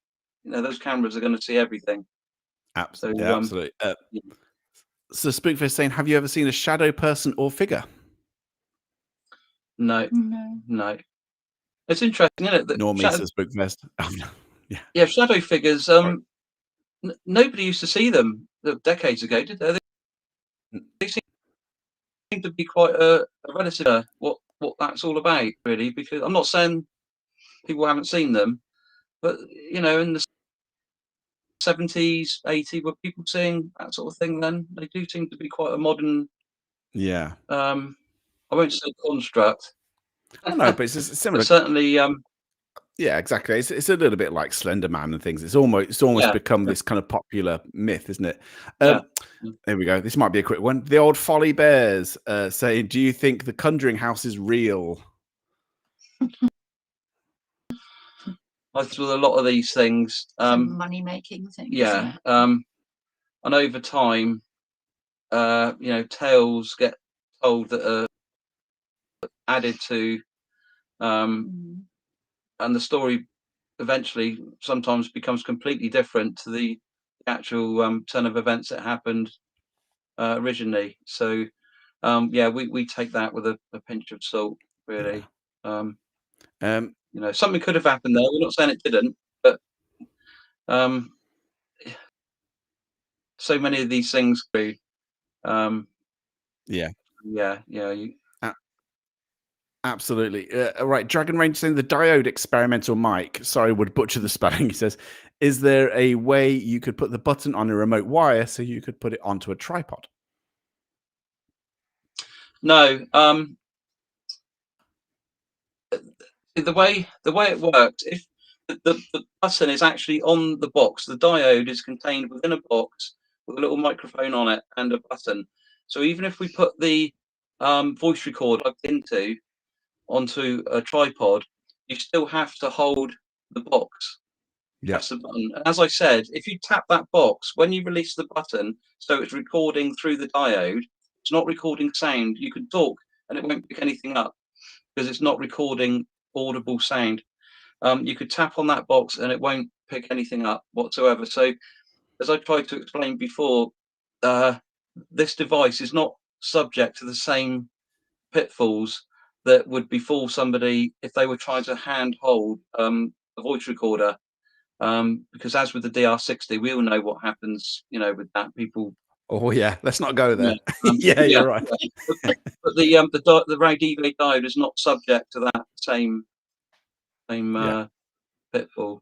Those cameras are going to see everything. Absolutely. So Spookfest is saying, have you ever seen a shadow person or figure? No. It's interesting, isn't it? That Normally, Spookfest. Yeah, shadow figures. Nobody used to see them decades ago, did they? They seem to be quite a relative. What that's all about, really. Because I'm not saying people haven't seen them, but in the 70s, 80s, were people seeing that sort of thing then? They do seem to be quite a modern. Yeah. I won't say construct. No, but it's similar. But certainly. Yeah, exactly. It's a little bit like Slender Man and things. It's almost become this kind of popular myth, isn't it? There we go. This might be a quick one. The old Folly Bears saying, "Do you think the Conjuring House is real?" I thought a lot of these things. Money making things. Yeah. And over time, tales get told that are added to, and the story eventually sometimes becomes completely different to the actual turn of events that happened originally. So we take that with a pinch of salt, really. Something could have happened there. We're not saying it didn't, but so many of these things do. Absolutely. Right. Dragon Range saying the diode experimental mic. Sorry, would butcher the spelling. He says, is there a way you could put the button on a remote wire so you could put it onto a tripod? No. The way it works, if the button is actually on the box, the diode is contained within a box with a little microphone on it and a button. So even if we put the voice recorder plugged onto a tripod, you still have to hold the box. Press the button. And as I said, if you tap that box, when you release the button, so it's recording through the diode, it's not recording sound. You can talk and it won't pick anything up because it's not recording audible sound. You could tap on that box and it won't pick anything up whatsoever. So as I tried to explain before, this device is not subject to the same pitfalls that would befall somebody if they were trying to handhold a voice recorder. Because as with the DR60, we all know what happens, with that. People. Oh yeah, let's not go there. You're right. But the RAD-EVA diode is not subject to that same pitfall.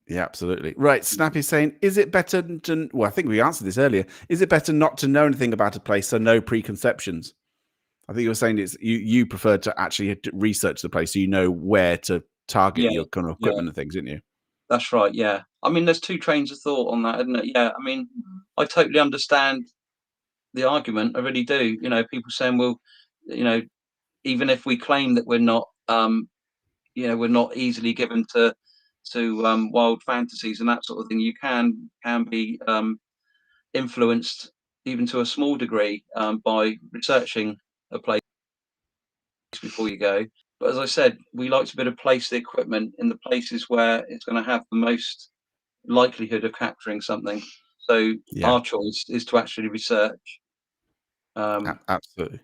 Yeah, absolutely. Right. Snappy saying, is it better to, well, I think we answered this earlier. Is it better not to know anything about a place, so no preconceptions? I think you were saying it's you prefer to actually research the place so you know where to target your kind of equipment and things, didn't you? That's right, yeah. I mean, there's two trains of thought on that, isn't it? Yeah, I mean, I totally understand the argument. I really do. People saying, well, even if we claim that we're not, we're not easily given to wild fantasies and that sort of thing, you can be influenced even to a small degree by researching a place before you go. But as I said, we like to be able to place the equipment in the places where it's going to have the most likelihood of capturing something. So our choice is to actually research. Absolutely.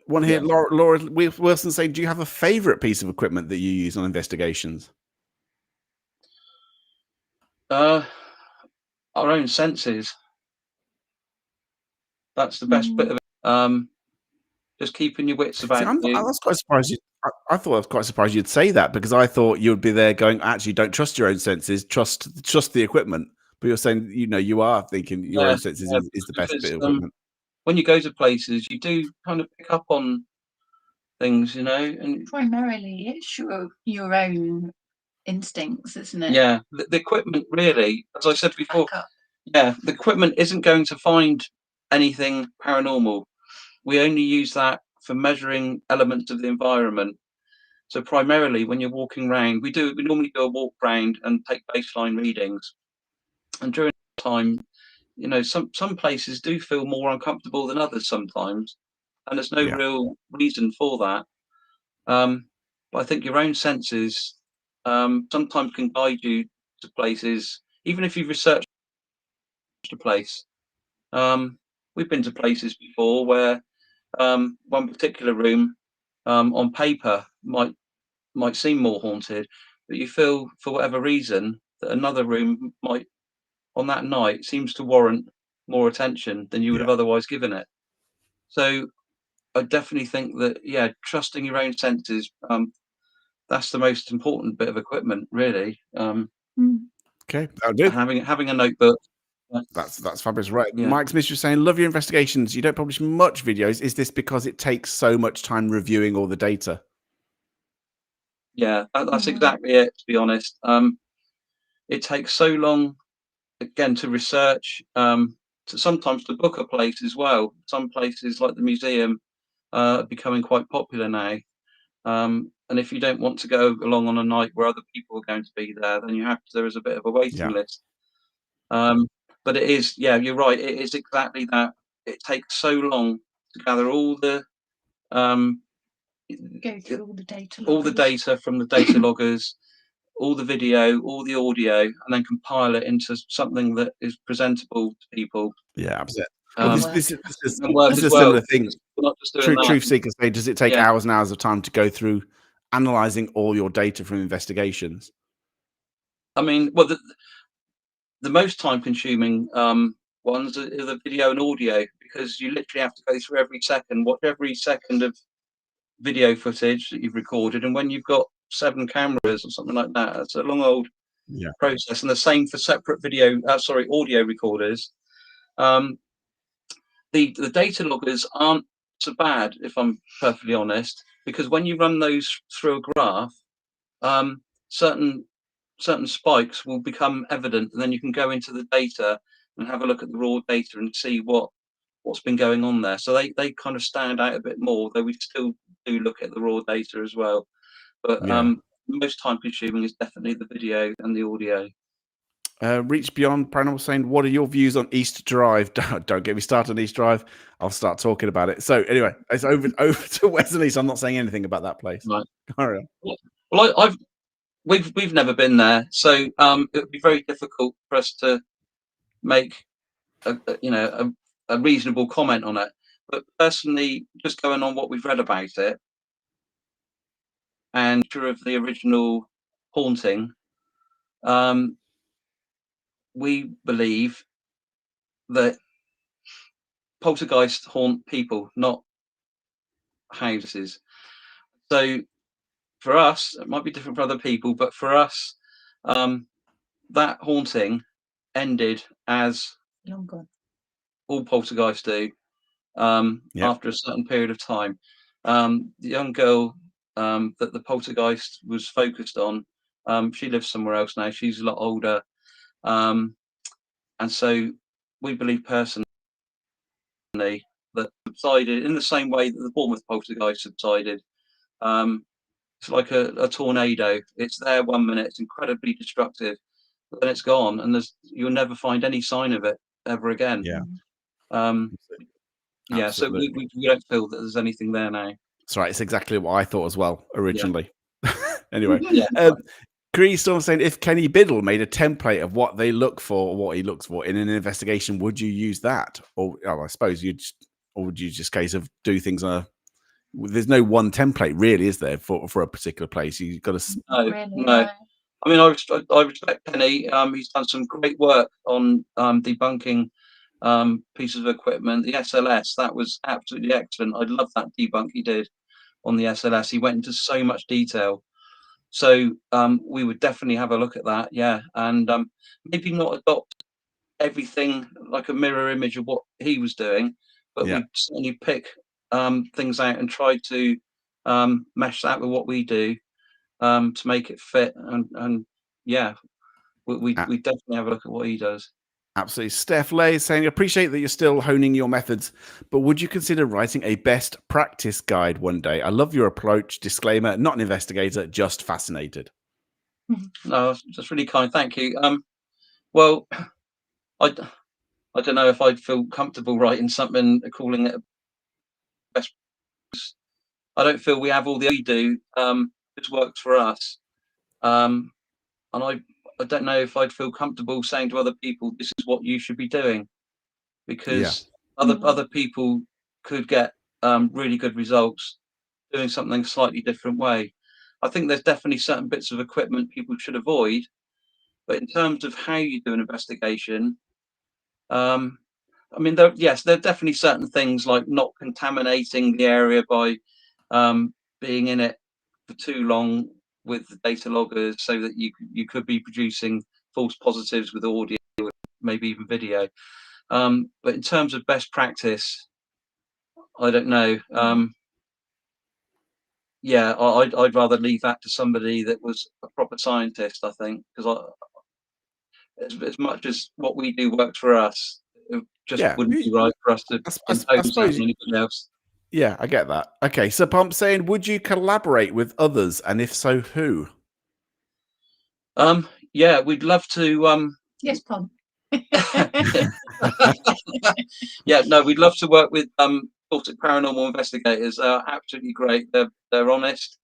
One here, Laura Wilson saying, do you have a favorite piece of equipment that you use on investigations? Our own senses. That's the best bit of it. Just keeping your wits about you. I was quite surprised. I thought I was quite surprised you'd say that, because I thought you'd be there going, actually, don't trust your own senses, trust the equipment. But you're saying, you are thinking your own senses is the best bit of equipment. When you go to places, you do kind of pick up on things, and primarily it's your own instincts, isn't it? Yeah, the equipment really, as I said before, the equipment isn't going to find anything paranormal. We only use that for measuring elements of the environment. So primarily when you're walking around, we normally do a walk round and take baseline readings. And during that time, you know, some places do feel more uncomfortable than others sometimes, and there's no real reason for that. But I think your own senses sometimes can guide you to places, even if you've researched a place. We've been to places before where one particular room on paper might seem more haunted, but you feel for whatever reason that another room might on that night seems to warrant more attention than you would have otherwise given it. So I definitely think that, yeah, trusting your own senses, that's the most important bit of equipment, really. Okay, that'll do. Having a notebook. That's fabulous. Right. Yeah. Mike's Mistress saying, love your investigations. You don't publish much videos. Is this because it takes so much time reviewing all the data? Yeah, that's exactly it, to be honest. It takes so long, again, to research, to sometimes to book a place as well. Some places like the museum are becoming quite popular now. And if you don't want to go along on a night where other people are going to be there, then there is a bit of a waiting list. But it is, yeah, you're right. It is exactly that. It takes so long to gather all the Go through all the data. all the data from the data loggers, all the video, all the audio, and then compile it into something that is presentable to people. Yeah, absolutely. Well, this is a similar thing. Not just doing that. Truth seekers say, does it take hours and hours of time to go through analyzing all your data from investigations? I mean, well, the most time-consuming ones are the video and audio, because you literally have to go through watch every second of video footage that you've recorded, and when you've got 7 cameras or something like that, it's a long old process. And the same for separate audio recorders. The data loggers aren't so bad, if I'm perfectly honest, because when you run those through a graph, certain spikes will become evident, and then you can go into the data and have a look at the raw data and see what's been going on there. So they kind of stand out a bit more, though we still do look at the raw data as well. But most time consuming is definitely the video and the audio. Reach Beyond Paranormal saying, what are your views on East Drive? Don't get me started on East Drive. I'll start talking about it. So anyway, it's over to Wes and Lisa. I'm not saying anything about that place. Right. Carry on. Well, we've never been there, so it would be very difficult for us to make a reasonable comment on it. But personally, just going on what we've read about it, and of the original haunting, we believe that poltergeists haunt people, not houses. So for us, it might be different for other people, but for us, that haunting ended as all poltergeists do, after a certain period of time. The young girl that the poltergeist was focused on, she lives somewhere else now. She's a lot older. And so we believe personally that subsided in the same way that the Bournemouth poltergeist subsided. It's like a tornado. It's there 1 minute, it's incredibly destructive, but then it's gone, and you'll never find any sign of it ever again. So we don't feel that there's anything there now. That's right. It's exactly what I thought as well originally. Anyway, Cree Storm saying, if Kenny Biddle made a template of what they look for or what he looks for in an investigation, would you use that? Or I suppose would you just case of do things on there's no one template really, is there, for a particular place? You've got to no. I mean, I respect Kenny. He's done some great work on debunking pieces of equipment. The SLS, that was absolutely excellent. I love that debunk he did on the SLS. He went into so much detail. So we would definitely have a look at that, and maybe not adopt everything like a mirror image of what he was doing, but we'd certainly pick things out and try to mesh that with what we do to make it fit. And we definitely have a look at what he does. Absolutely. Steph Lay is saying, appreciate that you're still honing your methods, but would you consider writing a best practice guide one day? I love your approach. Disclaimer, not an investigator, just fascinated. No, that's really kind. Thank you. Well, I don't know if I'd feel comfortable writing something, calling it a best. I don't feel we have all the we do. This works for us. And I don't know if I'd feel comfortable saying to other people, this is what you should be doing, because other people could get really good results doing something slightly different way. I think there's definitely certain bits of equipment people should avoid, but in terms of how you do an investigation, I mean, there are definitely certain things like not contaminating the area by being in it for too long with the data loggers, so that you could be producing false positives with audio, maybe even video. But in terms of best practice, I don't know. Yeah, I'd rather leave that to somebody that was a proper scientist, I think, because as much as what we do works for us, it just Yeah. wouldn't be right for us to I impose that on suppose. anybody else. Yeah, I get that. Okay. So Pump's saying, would you collaborate with others? And if so, who? Yeah, we'd love to. Yes, Pom. Yeah, no, we'd love to work with Baltic paranormal investigators. They're absolutely great. They're honest.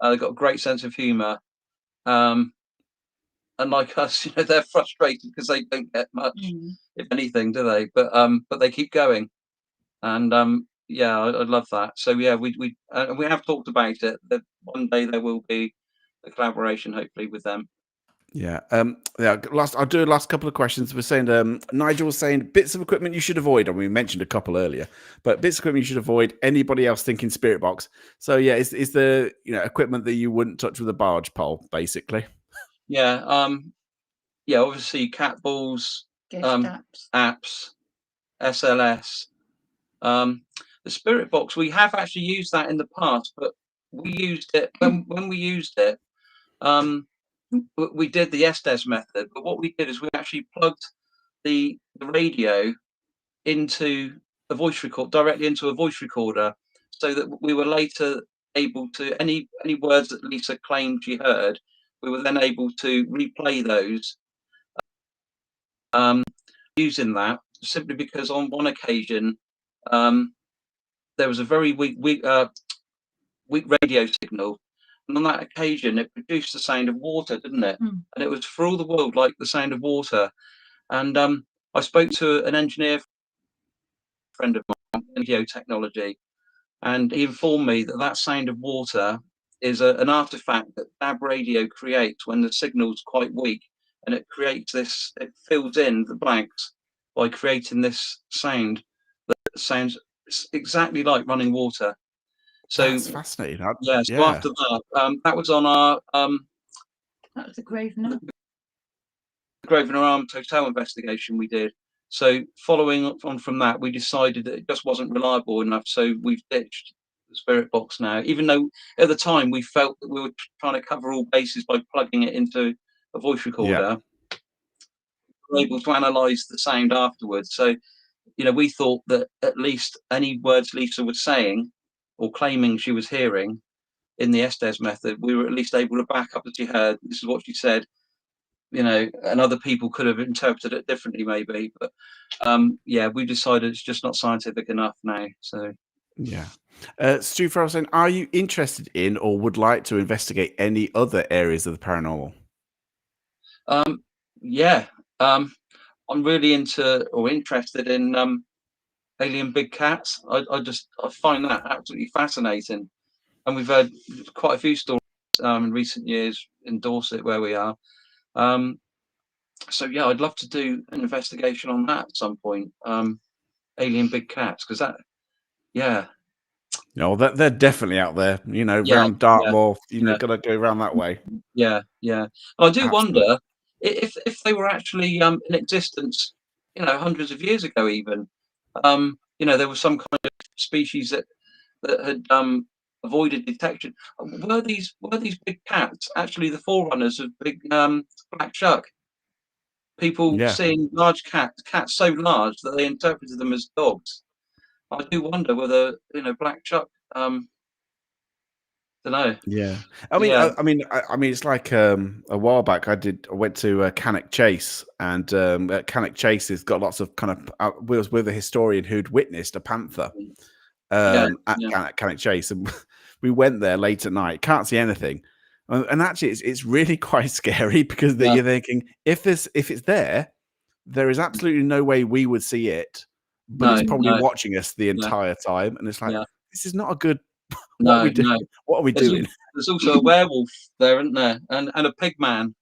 They've got a great sense of humour. And like us, they're frustrated because they don't get much, if anything, do they? But they keep going, and yeah, I'd love that. So yeah, we have talked about it. That one day there will be a collaboration, hopefully, with them. Yeah. Yeah. I'll do a last couple of questions. We're saying Nigel was saying bits of equipment you should avoid. And we mentioned a couple earlier, but bits of equipment you should avoid. Anybody else thinking spirit box? So yeah, is the equipment that you wouldn't touch with a barge pole, basically? Yeah. Yeah. Obviously, cat balls, apps, SLS. The spirit box, we have actually used that in the past, but we used it when we used it. We did the SDS method, but what we did is we actually plugged the radio into a voice record directly into a voice recorder, so that we were later able to any words that Lisa claimed she heard, we were then able to replay those using that, simply because on one occasion there was a very weak radio signal, and on that occasion it produced the sound of water, didn't it? And it was for all the world like the sound of water. And I spoke to an engineer friend of mine in geotechnology, and he informed me that that sound of water is an artifact that DAB radio creates when the signal's quite weak, and it fills in the blanks by creating this sound that sounds exactly like running water. So that's fascinating. So after that, that was on our that was the Grosvenor Arms Hotel investigation we did. So following on from that, we decided that it just wasn't reliable enough. So we've ditched the spirit box now, even though at the time we felt that we were trying to cover all bases by plugging it into a voice recorder. We were able to analyze the sound afterwards. So, we thought that at least any words Lisa was saying or claiming she was hearing in the SDS method, we were at least able to back up that she heard. This is what she said. And other people could have interpreted it differently, maybe. But yeah, we decided it's just not scientific enough now. So yeah. Stu Farrell saying, are you interested in or would like to investigate any other areas of the paranormal? Yeah, I'm really into or interested in alien big cats. I find that absolutely fascinating, and we've heard quite a few stories in recent years in Dorset where we are. So yeah, I'd love to do an investigation on that at some point. Alien big cats, because yeah. No, they're definitely out there. Around Dartmoor. Got to go around that way. Yeah. I do wonder if they were actually in existence, hundreds of years ago, even. There was some kind of species that had avoided detection. Were these big cats actually the forerunners of big black shark? People Yeah. seeing large cats so large that they interpreted them as dogs. I do wonder whether, Black Chuck, don't know. Yeah, I mean, Yeah. it's like a while back. I went to Cannock Chase, and Cannock Chase has got lots of kind of. Was with a historian who'd witnessed a panther Yeah. at Cannock Chase, and we went there late at night. Can't see anything, and actually, it's really quite scary because Yeah. you're thinking if it's there is absolutely no way we would see it, but it's probably watching us the entire time, and it's like this is not a good. What are we doing? What are we doing? There's also a werewolf there, isn't there? And a pig man.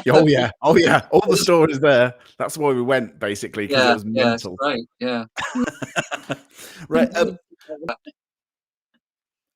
Oh yeah. All the stories there. That's why we went basically because it was mental. Right. Yeah. Right.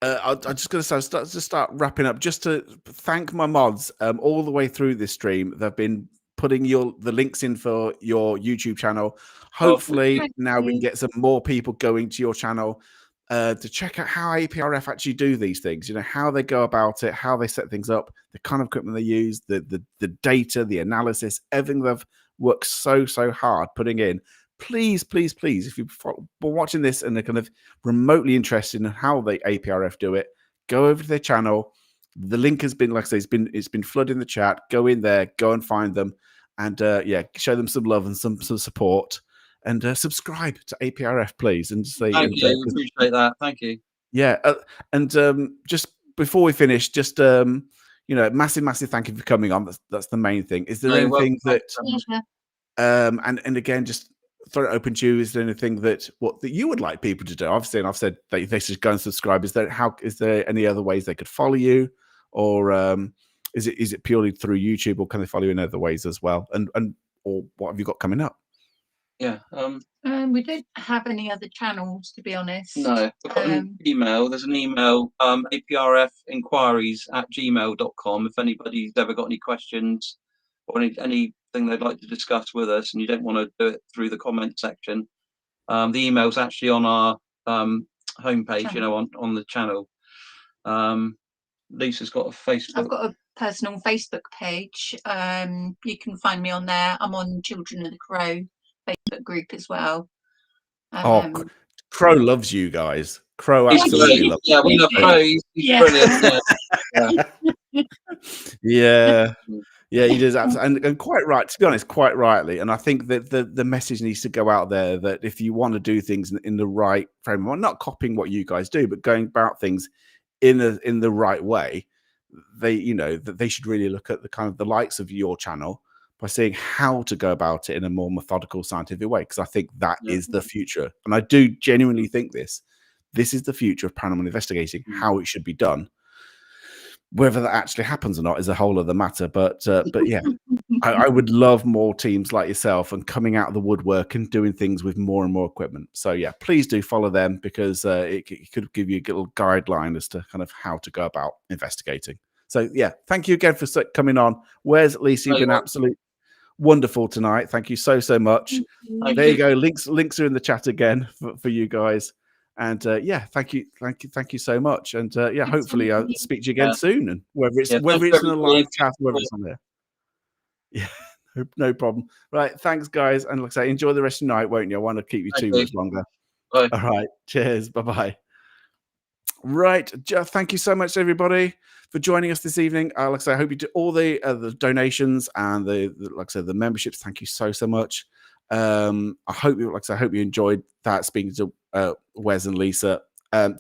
I'm just going to start wrapping up. Just to thank my mods all the way through this stream. They've been putting the links in for your YouTube channel. Hopefully now we can get some more people going to your channel to check out how APRF actually do these things. How they go about it, how they set things up, the kind of equipment they use, the data, the analysis, everything they've worked so hard putting in. Please, if you're watching this and they're kind of remotely interested in how they APRF do it, go over to their channel. The link has been, like I say, it's been flooding the chat. Go in there, go and find them, and show them some love and some support, and subscribe to APRF, please. And say, thank you. Appreciate that. Thank you. Yeah, and just before we finish, just massive thank you for coming on. That's the main thing. Is there anything that and again, just throw it open to you. Is there anything that you would like people to do? I've said that they should go and subscribe. Is there any other ways they could follow you, or is it purely through YouTube, or can they follow you in other ways as well? And or what have you got coming up? Yeah. We don't have any other channels, to be honest. No. We've got an email. There's an email, aprfinquiries@gmail.com. If anybody's ever got any questions or anything they'd like to discuss with us, and you don't want to do it through the comment section, the email's actually on our homepage, on the channel. Lisa's got a Facebook. I've got a personal Facebook page. You can find me on there. I'm on Children of the Crow Facebook group as well. Crow loves you guys. Crow absolutely loves you. Yeah, we love Crow. He's brilliant. Yeah. Yeah, he does absolutely, and quite right. To be honest, quite rightly. And I think that the message needs to go out there that if you want to do things in the right framework, not copying what you guys do, but going about things in the right way, that they should really look at the kind of the likes of your channel by seeing how to go about it in a more methodical, scientific way. Because I think that is the future, and I do genuinely think this is the future of paranormal investigating. How it should be done. Whether that actually happens or not is a whole other matter. But yeah, I would love more teams like yourself and coming out of the woodwork and doing things with more and more equipment. So yeah, please do follow them, because it could give you a little guideline as to kind of how to go about investigating. So yeah, thank you again for coming on. Wes, Lisa, you've been absolutely wonderful tonight. Thank you so much. There you go. Links are in the chat again for you guys. And yeah, thank you so much. And yeah, hopefully I'll speak to you again soon. And whether it's in a live chat, whether it's on there. Yeah, no problem. Right, thanks, guys. And like I say, enjoy the rest of the night, won't you? I want to keep you too much longer. Bye. All right, cheers. Bye. Right, thank you so much, everybody, for joining us this evening. Like I say, I hope you do all the donations and the like I said, the memberships. Thank you so much. I hope you enjoyed that, speaking to Wes and Lisa.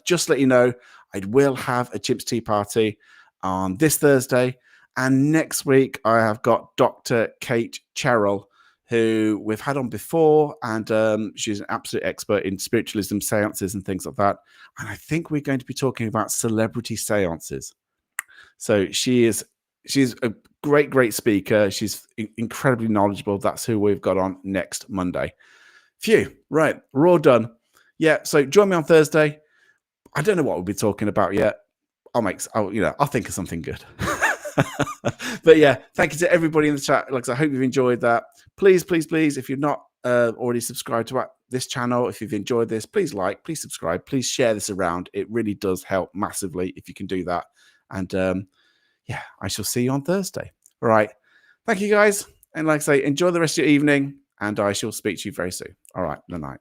Just to let you know, I will have a Chimps Tea Party on this Thursday, and next week I have got Dr. Kate Cherrell, who we've had on before, and she's an absolute expert in spiritualism, seances, and things like that. And I think we're going to be talking about celebrity seances. So she's a great speaker. She's incredibly knowledgeable. That's who we've got on next Monday. Phew, right, we're all done. Yeah, so join me on Thursday. I don't know what we'll be talking about yet. I'll think of something good. But yeah, thank you to everybody in the chat. Like I hope you've enjoyed that. Please, if you're not already subscribed to this channel, if you've enjoyed this, please please subscribe, please share this around. It really does help massively if you can do that. And yeah, I shall see you on Thursday. All right. Thank you, guys. And like I say, enjoy the rest of your evening, and I shall speak to you very soon. All right, good night.